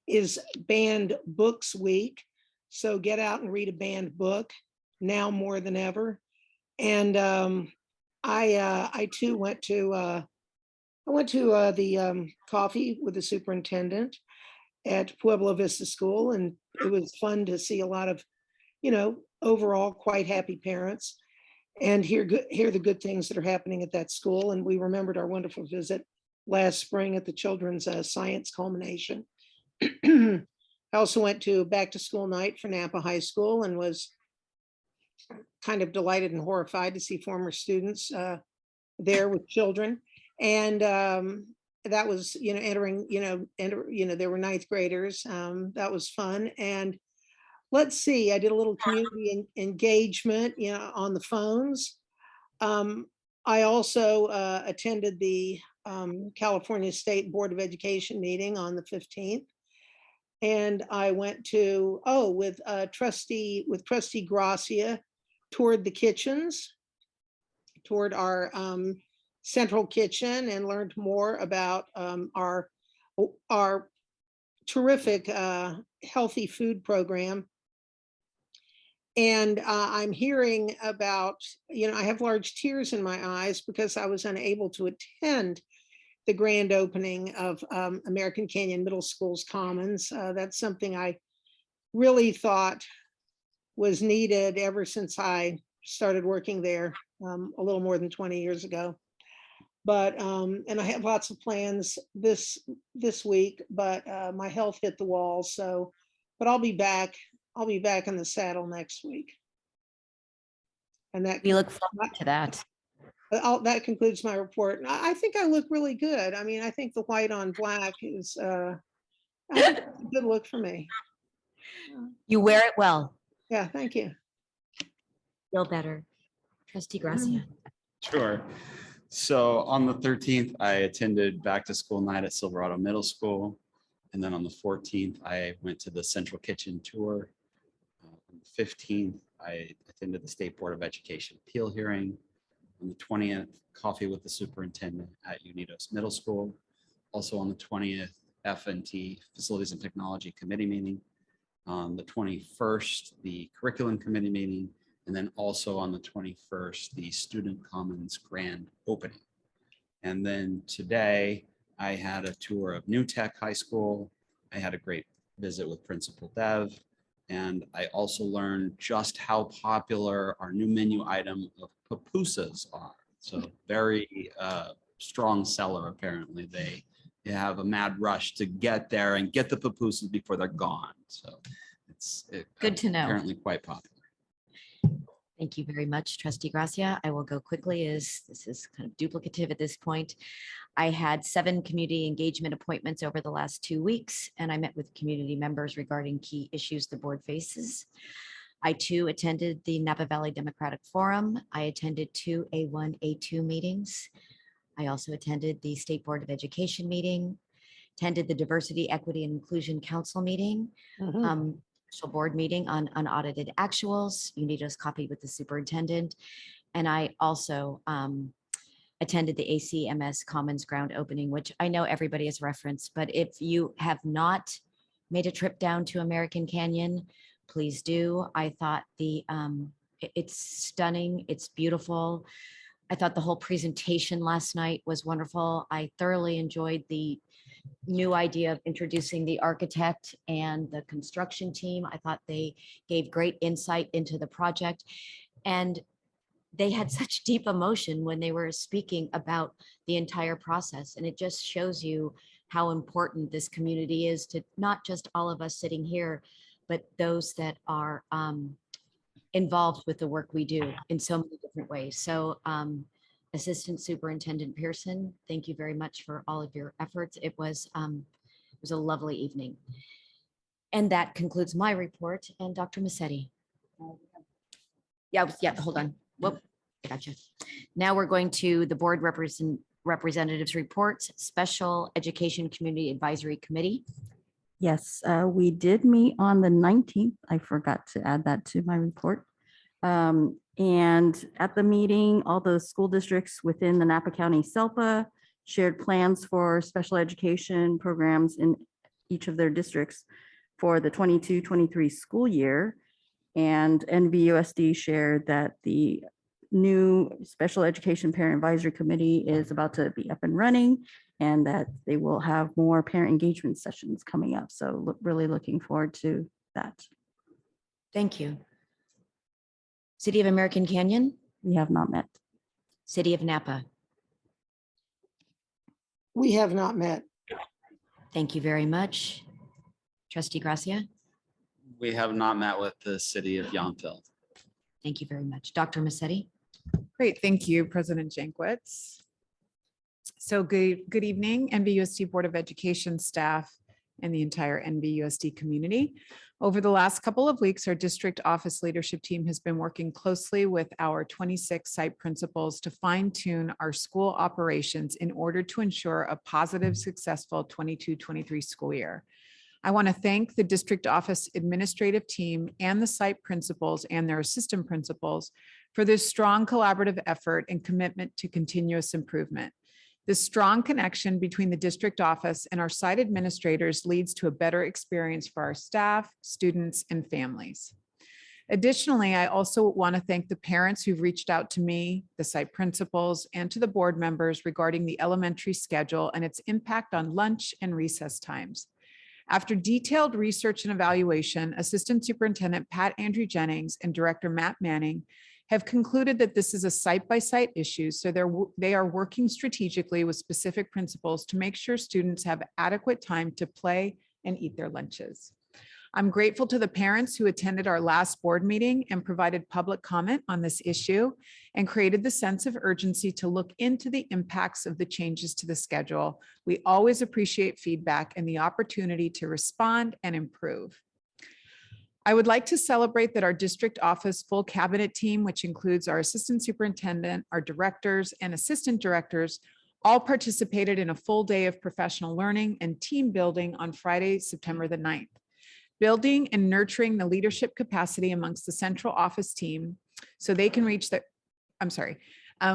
is Banned Books Week. So get out and read a banned book now more than ever. And I too went to the coffee with the superintendent at Pueblo Vista School, and it was fun to see a lot of, overall quite happy parents, and hear the good things that are happening at that school. And we remembered our wonderful visit last spring at the children's science culmination. I also went to back to school night for Napa High School, and was kind of delighted and horrified to see former students there with children. And that was, there were ninth graders. That was fun. And let's see, I did a little community engagement, on the phones. I also attended the California State Board of Education meeting on the 15th. And I went to, with Trustee Gracia, toured the kitchens, toured our central kitchen, and learned more about our terrific healthy food program. And I'm hearing about, I have large tears in my eyes because I was unable to attend the grand opening of American Canyon Middle School's Commons. That's something I really thought was needed ever since I started working there a little more than 20 years ago. But, and I have lots of plans this week, but my health hit the wall. So, but I'll be back in the saddle next week. And that we look forward to that. That concludes my report. I think I look really good. I mean, I think the white on black is I think it's a good look for me. You wear it well. Yeah, thank you. Feel better. Trustee Gracia. Sure. So on the 13th, I attended back to school night at Silverado Middle School. And then on the 14th, I went to the Central Kitchen tour. On the 15th, I attended the State Board of Education appeal hearing. On the 20th, coffee with the superintendent at Unidos Middle School. Also on the 20th, F&T, Facilities and Technology Committee meeting. On the 21st, the Curriculum Committee meeting. And then also on the 21st, the Student Commons grand opening. And then today, I had a tour of New Tech High School. I had a great visit with Principal Dev. And I also learned just how popular our new menu item of pupusas are. So very strong seller, apparently. They have a mad rush to get there and get the pupusas before they're gone. So it's Good to know. apparently quite popular. Thank you very much, Trustee Gracia. I will go quickly as this is kind of duplicative at this point. I had 7 community engagement appointments over the last 2 weeks, and I met with community members regarding key issues the board faces. I too attended the Napa Valley Democratic Forum. I attended 2 A1, A2 meetings. I also attended the State Board of Education meeting, attended the Diversity, Equity, and Inclusion Council meeting, special board meeting on unaudited actuals. You need a copy with the superintendent. And I also attended the ACMS Commons Ground opening, which I know everybody has referenced, but if you have not made a trip down to American Canyon, please do. I thought it's stunning. It's beautiful. I thought the whole presentation last night was wonderful. I thoroughly enjoyed the new idea of introducing the architect and the construction team. I thought they gave great insight into the project. And they had such deep emotion when they were speaking about the entire process. And it just shows you how important this community is to not just all of us sitting here, but those that are involved with the work we do in so many different ways. So Assistant Superintendent Pearson, thank you very much for all of your efforts. It was a lovely evening. And that concludes my report. And Dr. Massetti. Yeah, hold on. Whoop, gotcha. Now we're going to the board representatives reports, Special Education Community Advisory Committee. Yes, we did meet on the 19th. I forgot to add that to my report. And at the meeting, all the school districts within the Napa County SELPA shared plans for special education programs in each of their districts for the 22-23 school year. And NVUSD shared that the new Special Education Parent Advisory Committee is about to be up and running and that they will have more parent engagement sessions coming up. So really looking forward to that. Thank you. City of American Canyon? We have not met. City of Napa? We have not met. Thank you very much. Trustee Gracia? We have not met with the city of Yountville. Thank you very much. Dr. Massetti? Great, thank you, President Jankwitz. So good evening, NVUSD Board of Education staff and the entire NVUSD community. Over the last couple of weeks, our district office leadership team has been working closely with our 26 site principals to fine-tune our school operations in order to ensure a positive, successful 22-23 school year. I want to thank the district office administrative team and the site principals and their assistant principals for this strong collaborative effort and commitment to continuous improvement. This strong connection between the district office and our site administrators leads to a better experience for our staff, students, and families. Additionally, I also want to thank the parents who've reached out to me, the site principals, and to the board members regarding the elementary schedule and its impact on lunch and recess times. After detailed research and evaluation, Assistant Superintendent Pat Andrew Jennings and Director Matt Manning have concluded that this is a site-by-site issue, so they are working strategically with specific principals to make sure students have adequate time to play and eat their lunches. I'm grateful to the parents who attended our last board meeting and provided public comment on this issue and created the sense of urgency to look into the impacts of the changes to the schedule. We always appreciate feedback and the opportunity to respond and improve. I would like to celebrate that our district office full cabinet team, which includes our assistant superintendent, our directors, and assistant directors, all participated in a full day of professional learning and team building on Friday, September the 9th. Building and nurturing the leadership capacity amongst the central office team so they can reach the,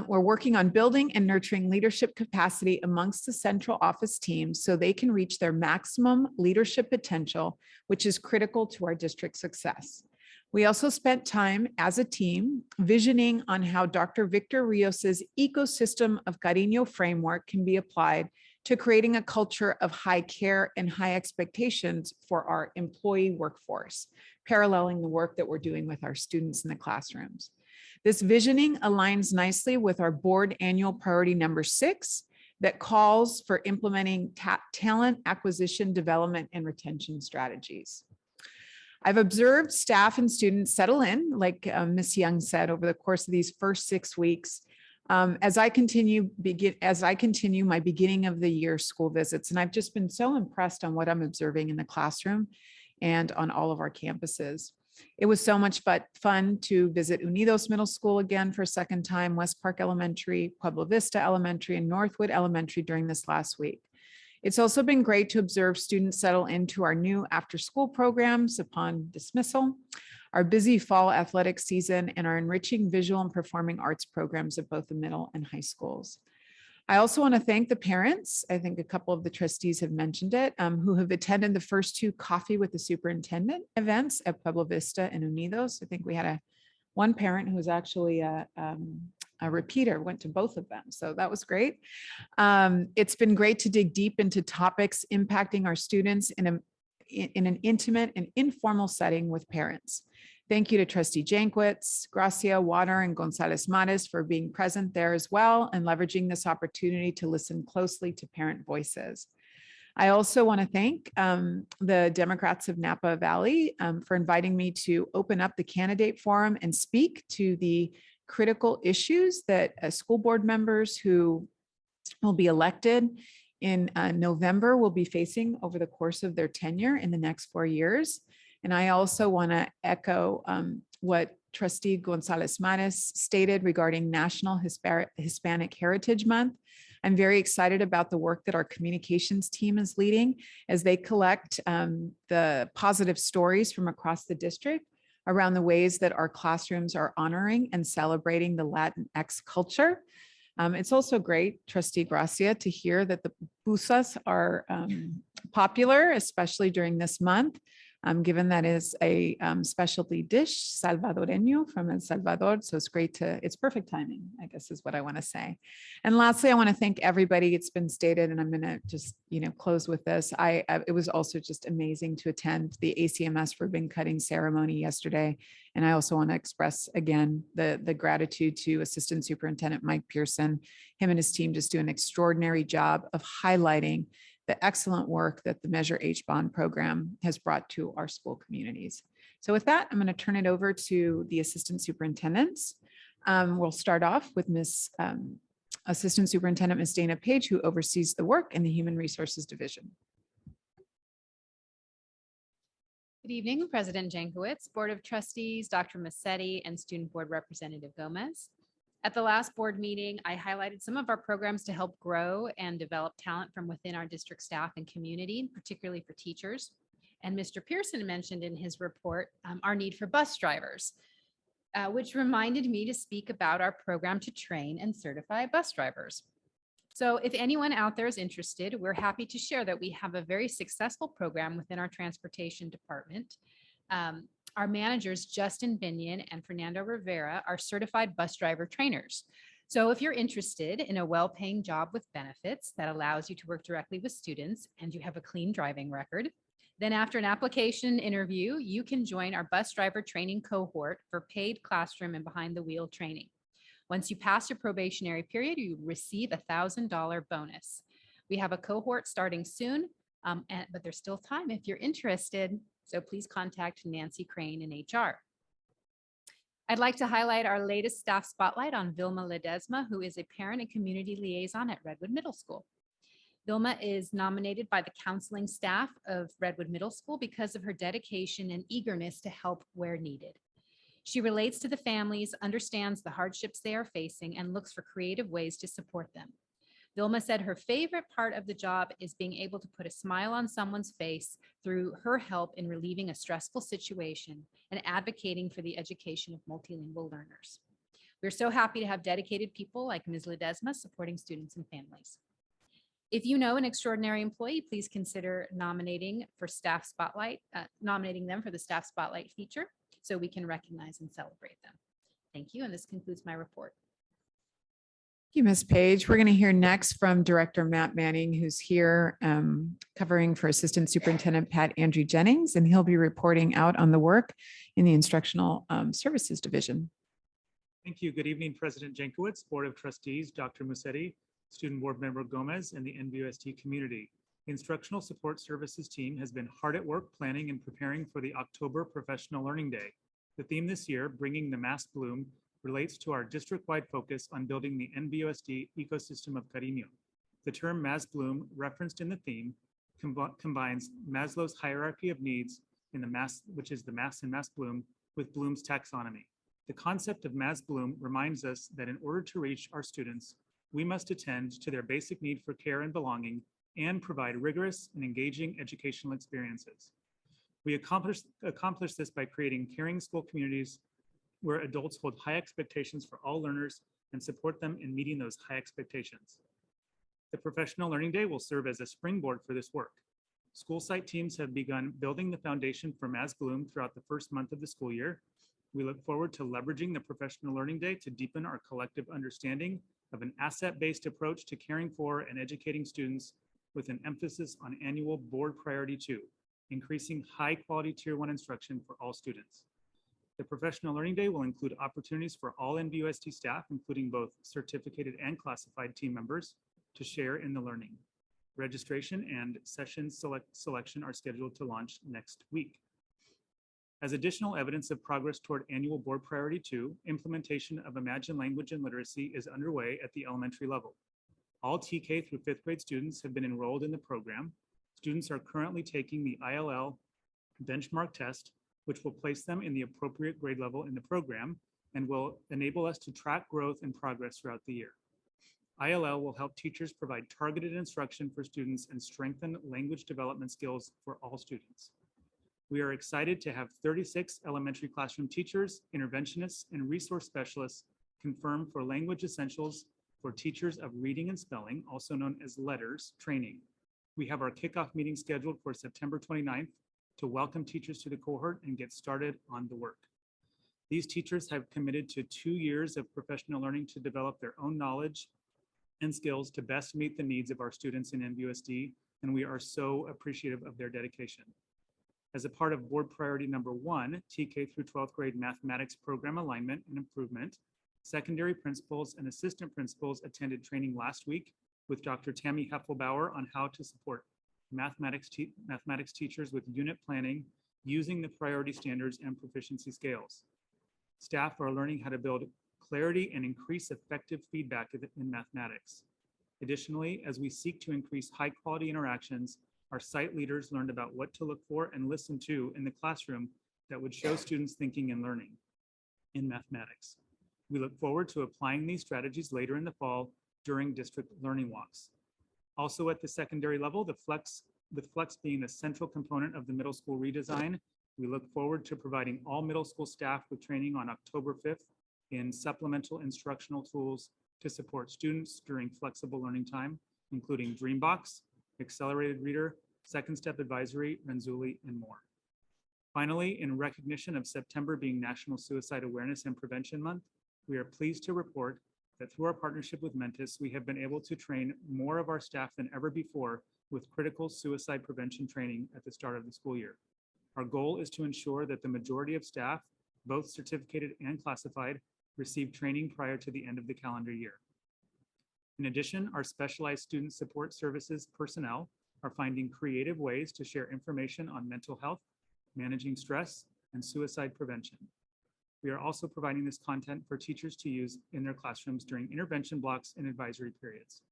we're working on building and nurturing leadership capacity amongst the central office team so they can reach their maximum leadership potential, which is critical to our district success. We also spent time as a team visioning on how Dr. Victor Rios's ecosystem of Cariño framework can be applied to creating a culture of high care and high expectations for our employee workforce, paralleling the work that we're doing with our students in the classrooms. This visioning aligns nicely with our board annual priority number 6 that calls for implementing talent acquisition, development, and retention strategies. I've observed staff and students settle in, like Ms. Young said, over the course of these first 6 weeks, as I continue my beginning of the year school visits. And I've just been so impressed on what I'm observing in the classroom and on all of our campuses. It was so much fun to visit Unidos Middle School again for a second time, West Park Elementary, Pueblo Vista Elementary, and Northwood Elementary during this last week. It's also been great to observe students settle into our new after-school programs upon dismissal, our busy fall athletic season, and our enriching visual and performing arts programs at both the middle and high schools. I also want to thank the parents. I think a couple of the trustees have mentioned it, who have attended the first 2 Coffee with the Superintendent events at Pueblo Vista and Unidos. I think we had one parent who was actually a repeater, went to both of them. So that was great. It's been great to dig deep into topics impacting our students in an intimate and informal setting with parents. Thank you to Trustee Jankwitz, Gracia, Water, and Gonzalez Mares for being present there as well and leveraging this opportunity to listen closely to parent voices. I also want to thank the Democrats of Napa Valley for inviting me to open up the candidate forum and speak to the critical issues that school board members who will be elected in November will be facing over the course of their tenure in the next 4 years. And I also want to echo what Trustee Gonzalez Mares stated regarding National Hispanic Heritage Month. I'm very excited about the work that our communications team is leading as they collect the positive stories from across the district around the ways that our classrooms are honoring and celebrating the Latinx culture. It's also great, Trustee Gracia, to hear that the pusas are popular, especially during this month, given that is a specialty dish, Salvadoreño from El Salvador. So it's great it's perfect timing, I guess is what I want to say. And lastly, I want to thank everybody. It's been stated, and I'm going to just, close with this. It was also just amazing to attend the ACMS ribbon cutting ceremony yesterday. And I also want to express again, the gratitude to Assistant Superintendent Mike Pearson. Him and his team just do an extraordinary job of highlighting the excellent work that the Measure H Bond program has brought to our school communities. So with that, I'm going to turn it over to the assistant superintendents. We'll start off with Assistant Superintendent Ms. Dana Page, who oversees the work in the Human Resources Division. Good evening, President Jankowicz, Board of Trustees, Dr. Massetti, and Student Board Representative Gomez. At the last board meeting, I highlighted some of our programs to help grow and develop talent from within our district staff and community, particularly for teachers. And Mr. Pearson mentioned in his report our need for bus drivers, which reminded me to speak about our program to train and certify bus drivers. So if anyone out there is interested, we're happy to share that we have a very successful program within our transportation department. Our managers, Justin Binion and Fernando Rivera, are certified bus driver trainers. So if you're interested in a well-paying job with benefits that allows you to work directly with students and you have a clean driving record, then after an application interview, you can join our bus driver training cohort for paid classroom and behind the wheel training. Once you pass your probationary period, you receive a $1,000 bonus. We have a cohort starting soon, but there's still time if you're interested. So please contact Nancy Crane in HR. I'd like to highlight our latest staff spotlight on Vilma Ledesma, who is a parent and community liaison at Redwood Middle School. Vilma is nominated by the counseling staff of Redwood Middle School because of her dedication and eagerness to help where needed. She relates to the families, understands the hardships they are facing, and looks for creative ways to support them. Vilma said her favorite part of the job is being able to put a smile on someone's face through her help in relieving a stressful situation and advocating for the education of multilingual learners. We're so happy to have dedicated people like Ms. Ledesma supporting students and families. If you know an extraordinary employee, please consider nominating them for the Staff Spotlight feature so we can recognize and celebrate them. Thank you, and this concludes my report. you, Ms. Page. We're going to hear next from Director Matt Manning, who's here covering for Assistant Superintendent Pat Andrew Jennings, and he'll be reporting out on the work in the Instructional Services Division. Thank you. Good evening, President Jankowicz, Board of Trustees, Dr. Musetti, Student Board Member Gomez, and the NVUSD community. The Instructional Support Services team has been hard at work planning and preparing for the October Professional Learning Day. The theme this year, Bringing the Mass Bloom, relates to our district-wide focus on building the NVUSD ecosystem of cariño. The term Mass Bloom, referenced in the theme, combines Maslow's hierarchy of needs in the mass, which is the mass and mass bloom, with Bloom's taxonomy. The concept of Mass Bloom reminds us that in order to reach our students, we must attend to their basic need for care and belonging and provide rigorous and engaging educational experiences. We accomplish this by creating caring school communities where adults hold high expectations for all learners and support them in meeting those high expectations. The Professional Learning Day will serve as a springboard for this work. School site teams have begun building the foundation for Mass Bloom throughout the first month of the school year. We look forward to leveraging the Professional Learning Day to deepen our collective understanding of an asset-based approach to caring for and educating students with an emphasis on annual Board Priority 2, increasing high-quality Tier 1 instruction for all students. The Professional Learning Day will include opportunities for all NVUSD staff, including both certificated and classified team members, to share in the learning. Registration and session selection are scheduled to launch next week. As additional evidence of progress toward annual Board Priority 2, implementation of Imagine Language and Literacy is underway at the elementary level. All TK through 5th grade students have been enrolled in the program. Students are currently taking the ILL benchmark test, which will place them in the appropriate grade level in the program and will enable us to track growth and progress throughout the year. ILL will help teachers provide targeted instruction for students and strengthen language development skills for all students. We are excited to have 36 elementary classroom teachers, interventionists, and resource specialists confirmed for Language Essentials for Teachers of Reading and Spelling, also known as LETTERS, training. We have our kickoff meeting scheduled for September 29th to welcome teachers to the cohort and get started on the work. These teachers have committed to 2 years of professional learning to develop their own knowledge and skills to best meet the needs of our students in NVUSD, and we are so appreciative of their dedication. As a part of Board Priority Number 1, TK through 12th grade mathematics program alignment and improvement, secondary principals and assistant principals attended training last week with Dr. Tammy Heffelbauer on how to support mathematics teachers with unit planning using the priority standards and proficiency scales. Staff are learning how to build clarity and increase effective feedback in mathematics. Additionally, as we seek to increase high-quality interactions, our site leaders learned about what to look for and listen to in the classroom that would show students thinking and learning in mathematics. We look forward to applying these strategies later in the fall during district learning walks. Also at the secondary level, with Flex being a central component of the middle school redesign, we look forward to providing all middle school staff with training on October 5th in supplemental instructional tools to support students during flexible learning time, including Dreambox, Accelerated Reader, Second Step Advisory, Renzulli, and more. Finally, in recognition of September being National Suicide Awareness and Prevention Month, we are pleased to report that through our partnership with Mentis, we have been able to train more of our staff than ever before with critical suicide prevention training at the start of the school year. Our goal is to ensure that the majority of staff, both certificated and classified, receive training prior to the end of the calendar year. In addition, our specialized student support services personnel are finding creative ways to share information on mental health, managing stress, and suicide prevention. We are also providing this content for teachers to use in their classrooms during intervention blocks and advisory periods.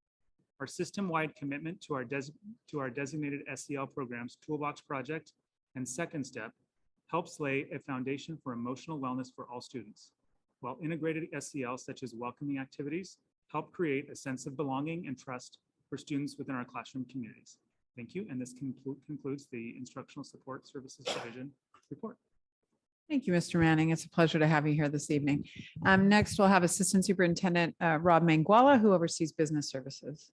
Our system-wide commitment to our designated SEL programs, Toolbox Project and Second Step, helps lay a foundation for emotional wellness for all students, while integrated SEL such as welcoming activities help create a sense of belonging and trust for students within our classroom communities. Thank you, and this concludes the Instructional Support Services Division report. Thank you, Mr. Manning. It's a pleasure to have you here this evening. Next, we'll have Assistant Superintendent Rob Manguala, who oversees business services.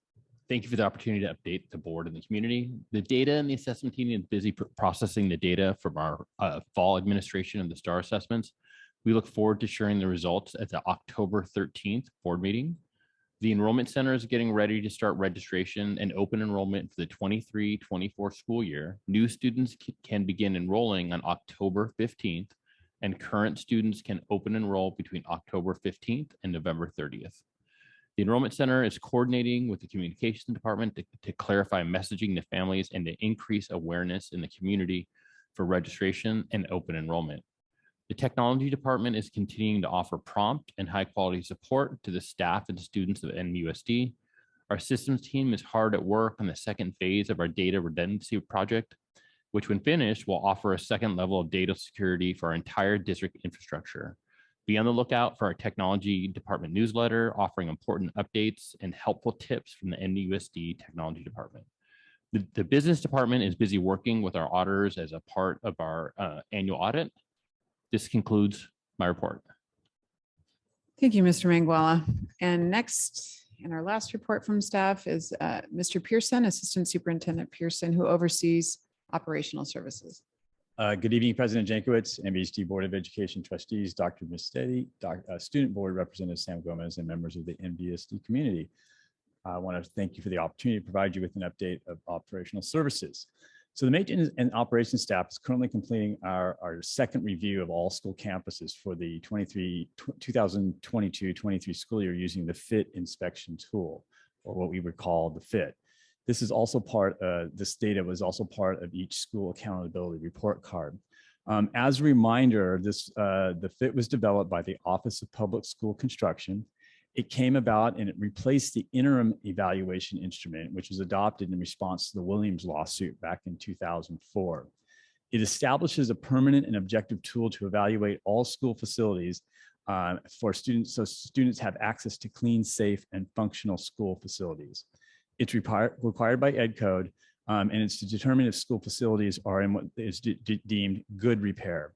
Thank you for the opportunity to update the board and the community. The data and the assessment team is busy processing the data from our fall administration of the STAR assessments. We look forward to sharing the results at the October 13th board meeting. The Enrollment Center is getting ready to start registration and open enrollment for the 23-24 school year. New students can begin enrolling on October 15th, and current students can open enroll between October 15th and November 30th. The Enrollment Center is coordinating with the Communications Department to clarify messaging to families and to increase awareness in the community for registration and open enrollment. The Technology Department is continuing to offer prompt and high-quality support to the staff and students of NVUSD. Our systems team is hard at work on the second phase of our data redundancy project, which when finished will offer a second level of data security for our entire district infrastructure. Be on the lookout for our Technology Department newsletter offering important updates and helpful tips from the NVUSD Technology Department. The Business Department is busy working with our auditors as a part of our annual audit. This concludes my report. Thank you, Mr. Manguala. And next, in our last report from staff is Mr. Pearson, Assistant Superintendent Pearson, who oversees operational services. Good evening, President Jankowicz, NVUSD Board of Education trustees, Dr. Mustetti, Student Board Representative Sam Gomez, and members of the NVUSD community. I want to thank you for the opportunity to provide you with an update of operational services. So the maintenance and operations staff is currently completing our second review of all school campuses for the 2022-23 school year using the FIT inspection tool, or what we would call the FIT. This is also this data was also part of each school accountability report card. As a reminder, the FIT was developed by the Office of Public School Construction. It came about and it replaced the interim evaluation instrument, which was adopted in response to the Williams lawsuit back in 2004. It establishes a permanent and objective tool to evaluate all school facilities for students, so students have access to clean, safe, and functional school facilities. It's required by Ed Code, and it's to determine if school facilities are in what is deemed good repair.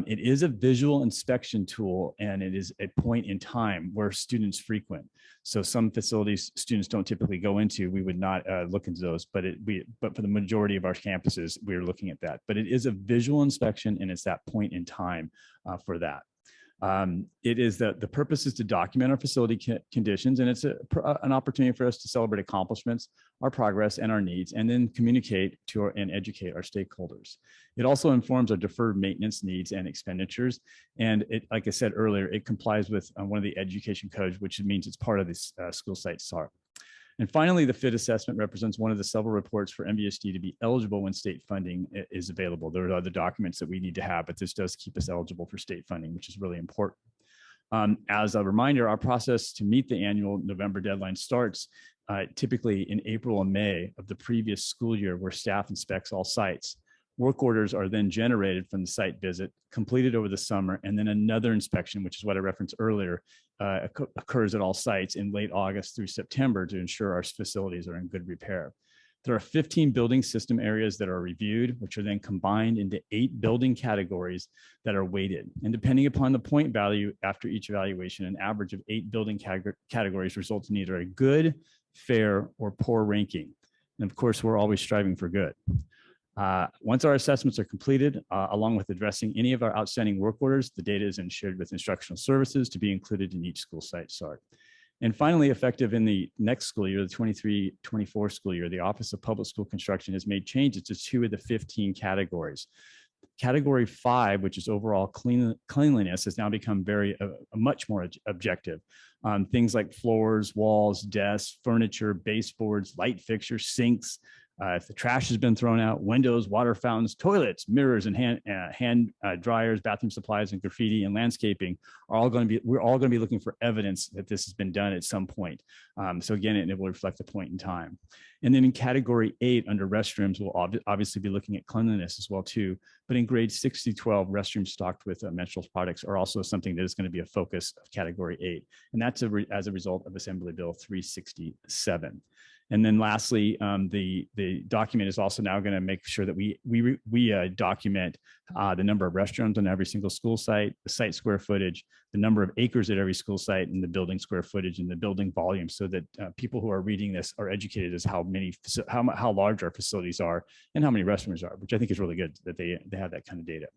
It is a visual inspection tool, and it is a point in time where students frequent. So some facilities students don't typically go into, we would not look into those, but for the majority of our campuses, we're looking at that. But it is a visual inspection, and it's that point in time for that. It is the purpose is to document our facility conditions, and it's an opportunity for us to celebrate accomplishments, our progress, and our needs, and then communicate to and educate our stakeholders. It also informs our deferred maintenance needs and expenditures, and like I said earlier, it complies with one of the education codes, which means it's part of this school site SAR. And finally, the FIT assessment represents one of the several reports for NVUSD to be eligible when state funding is available. There are other documents that we need to have, but this does keep us eligible for state funding, which is really important. As a reminder, our process to meet the annual November deadline starts typically in April and May of the previous school year, where staff inspects all sites. Work orders are then generated from the site visit, completed over the summer, and then another inspection, which is what I referenced earlier, occurs at all sites in late August through September to ensure our facilities are in good repair. There are 15 building system areas that are reviewed, which are then combined into 8 building categories that are weighted. And depending upon the point value after each evaluation, an average of 8 building categories results in either a good, fair, or poor ranking. And of course, we're always striving for good. Once our assessments are completed, along with addressing any of our outstanding work orders, the data is then shared with instructional services to be included in each school site SAR. And finally, effective in the next school year, the 23-24 school year, the Office of Public School Construction has made changes to 2 of the 15 categories. Category 5, which is overall cleanliness, has now become much more objective. Things like floors, walls, desks, furniture, baseboards, light fixtures, sinks, if the trash has been thrown out, windows, water fountains, toilets, mirrors, and hand dryers, bathroom supplies, and graffiti and landscaping are all going to be, we're all going to be looking for evidence that this has been done at some point. So again, it will reflect the point in time. And then in category 8 under restrooms, we'll obviously be looking at cleanliness as well too. But in grades 6 to 12, restrooms stocked with menstrual products are also something that is going to be a focus of category 8. And that's as a result of Assembly Bill 367. And then lastly, the document is also now going to make sure that we document the number of restrooms on every single school site, the site square footage, the number of acres at every school site, and the building square footage and the building volume, so that people who are reading this are educated as how large our facilities are and how many restrooms are, which I think is really good that they have that kind of data.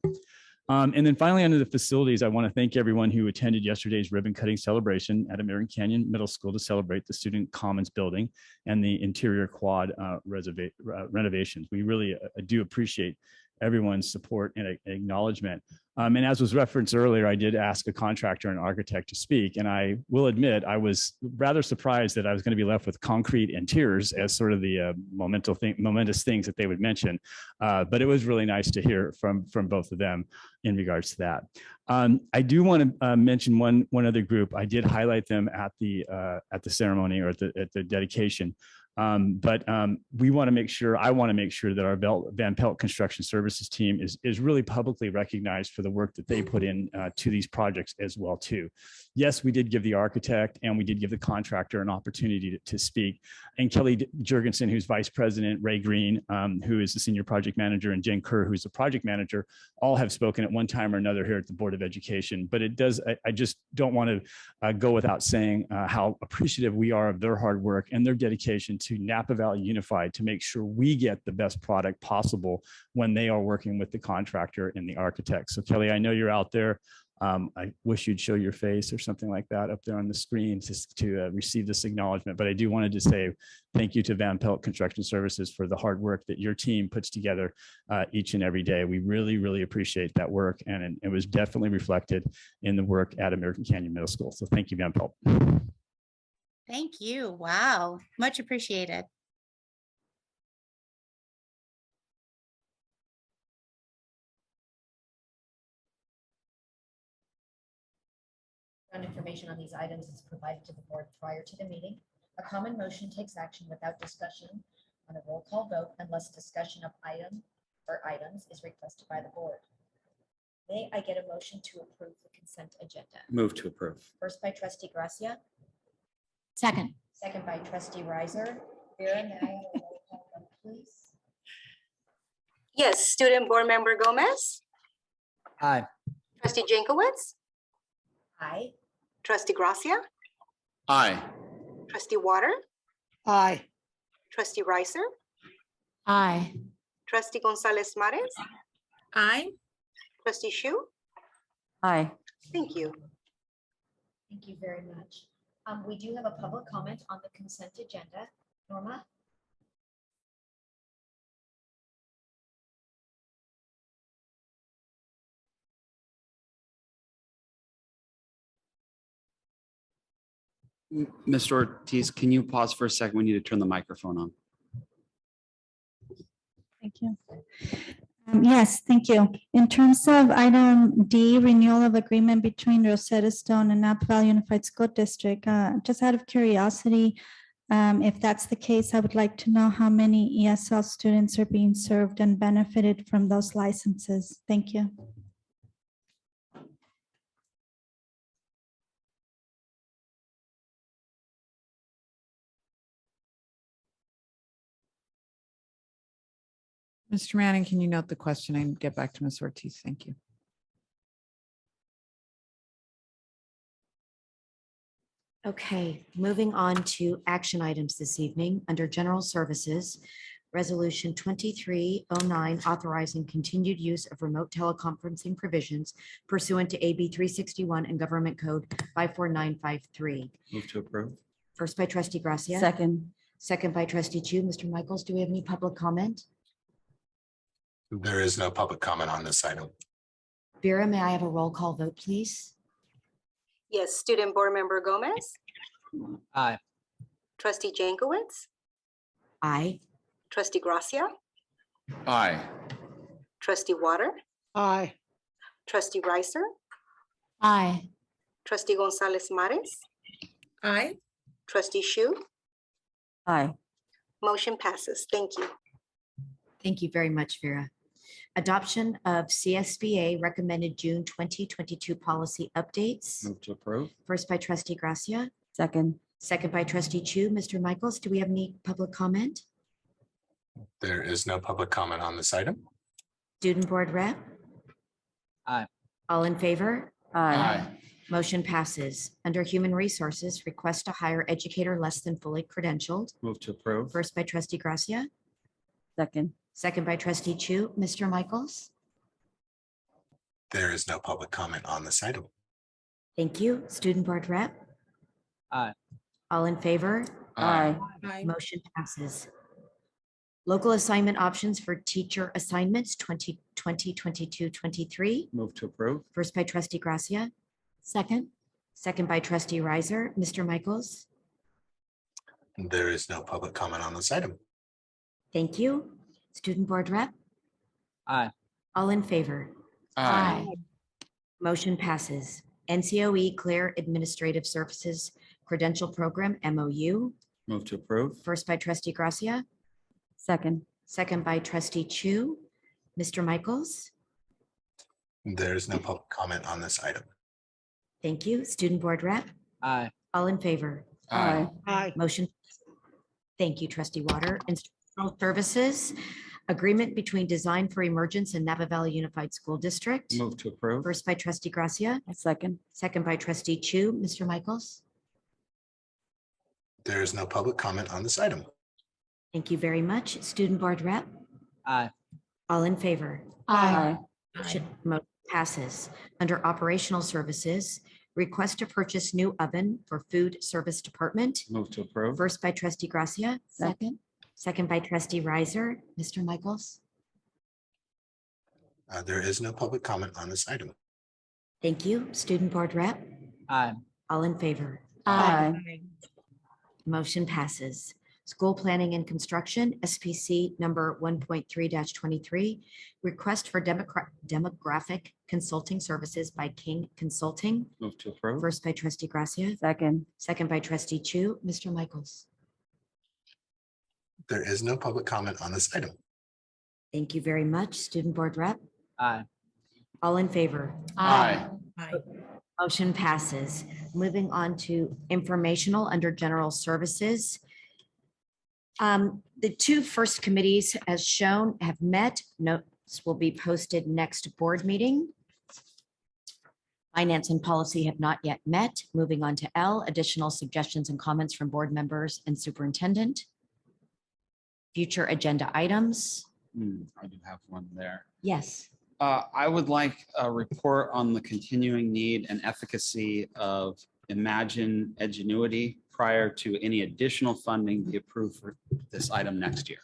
And then finally, under the facilities, I want to thank everyone who attended yesterday's ribbon cutting celebration at American Canyon Middle School to celebrate the Student Commons building and the interior quad renovations. We really do appreciate everyone's support and acknowledgement. And as was referenced earlier, I did ask a contractor and architect to speak, and I will admit I was rather surprised that I was going to be left with concrete and tears as sort of the momentous things that they would mention. But it was really nice to hear from both of them in regards to that. I do want to mention one other group. I did highlight them at the ceremony or at the dedication. But we want to make sure, I want to make sure that our Van Pelt Construction Services team is really publicly recognized for the work that they put in to these projects as well too. Yes, we did give the architect and we did give the contractor an opportunity to speak. And Kelly Jurgensen, who's vice president, Ray Green, who is the senior project manager, and Jen Kerr, who's the project manager, all have spoken at one time or another here at the Board of Education. But it does, I just don't want to go without saying how appreciative we are of their hard work and their dedication to Napa Valley Unified to make sure we get the best product possible when they are working with the contractor and the architect. So Kelly, I know you're out there. I wish you'd show your face or something like that up there on the screen to receive this acknowledgement. But I do wanted to say thank you to Van Pelt Construction Services for the hard work that your team puts together each and every day. We really, really appreciate that work, and it was definitely reflected in the work at American Canyon Middle School. So thank you, Van Pelt. Thank you. Wow, much appreciated. Information on these items is provided to the board prior to the meeting. A common motion takes action without discussion on a roll call vote unless discussion of items is requested by the board. May I get a motion to approve the consent agenda? Move to approve. First by trustee Gracia, Second. second by trustee Riser. Vera, may I have a roll call vote, please? Yes, Student Board Member Gomez, Aye. Trustee Jankowicz, Aye. Trustee Gracia, Aye. Trustee Water, Aye. Trustee Ricer, Aye. Trustee Gonzalez Mares, Aye. Trustee Shu. Aye. Thank you. Thank you very much. We do have a public comment on the consent agenda. Norma? Mr. Ortiz, can you pause for a second? We need to turn the microphone on. Thank you. Yes, thank you. In terms of item D, renewal of agreement between Rosetta Stone and Napa Valley Unified School District, just out of curiosity, if that's the case, I would like to know how many ESL students are being served and benefited from those licenses. Thank you. Mr. Manning, can you note the question and get back to Ms. Ortiz? Thank you. Okay, moving on to action items this evening under General Services. Resolution 2309 authorizing continued use of remote teleconferencing provisions pursuant to AB 361 and Government Code 54953. Move to approve. First by trustee Gracia. Second. Second by trustee Chu. Mr. Michaels, do we have any public comment? There is no public comment on this item. Vera, may I have a roll call vote, please? Yes, Student Board Member Gomez, Aye. Trustee Jankowicz, Aye. Trustee Gracia, Aye. Trustee Water, Aye. Trustee Ricer, Aye. Trustee Gonzalez Mares, Aye. Trustee Shu. Aye. Motion passes. Thank you. Thank you very much, Vera. Adoption of CSBA recommended June 2022 policy updates. Move to approve. First by trustee Gracia, Second. second by trustee Chu. Mr. Michaels, do we have any public comment? There is no public comment on this item. Student board rep? Aye. All in favor? Aye. Motion passes. Under human resources, request to hire educator less than fully credentialed. Move to approve. First by trustee Gracia, Second. second by trustee Chu. Mr. Michaels? There is no public comment on this item. Thank you. Student Board Rep, Aye. all in favor? Aye. Motion passes. Local assignment options for teacher assignments 2020, 22, 23. Move to approve. First by trustee Gracia, Second. second by trustee Riser. Mr. Michaels. There is no public comment on this item. Thank you. Student Board Rep, Aye. all in favor? Aye. Motion passes. NCOE Clear Administrative Services Credential Program, MOU. Move to approve. First by trustee Gracia, Second. second by trustee Chu. Mr. Michaels. There is no public comment on this item. Thank you. Student Board Rep, Aye. all in favor? Aye. Aye. Motion. Thank you, trustee Water. Instructional Services, agreement between Design for Emergence and Napa Valley Unified School District. Move to approve. First by trustee Gracia, Second. second by trustee Chu. Mr. Michaels. There is no public comment on this item. Thank you very much. Student Board Rep, Aye. all in favor? Aye. Motion passes. Under Operational Services, request to purchase new oven for Food Service Department. Move to approve. First by trustee Gracia, Second. second by trustee Riser. Mr. Michaels. There is no public comment on this item. Thank you. Student Board Rep, Aye. all in favor? Aye. Motion passes. School Planning and Construction, SPC number 1.3-23, request for demographic consulting services by King Consulting. Move to approve. First by trustee Gracia, Second. second by trustee Chu. Mr. Michaels. There is no public comment on this item. Thank you very much. Student Board Rep, Aye. all in favor? Aye. Motion passes. Moving on to informational under general services. The two first committees, as shown, have met. Notes will be posted next board meeting. Finance and policy have not yet met. Moving on to L, additional suggestions and comments from board members and superintendent. Future agenda items. I do have one there. Yes. I would like a report on the continuing need and efficacy of Imagine Edgenuity prior to any additional funding be approved for this item next year.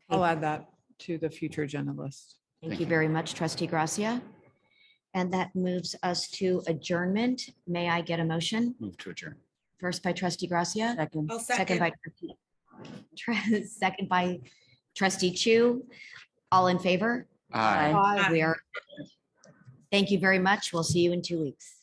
I'll add that to the future agenda list. Thank you very much, trustee Gracia. And that moves us to adjournment. May I get a motion? Move to adjourn. First by trustee Gracia. Second. Second by second by trustee Chu. All in favor? Aye. Aye. We are. Thank you very much. We'll see you in 2 weeks.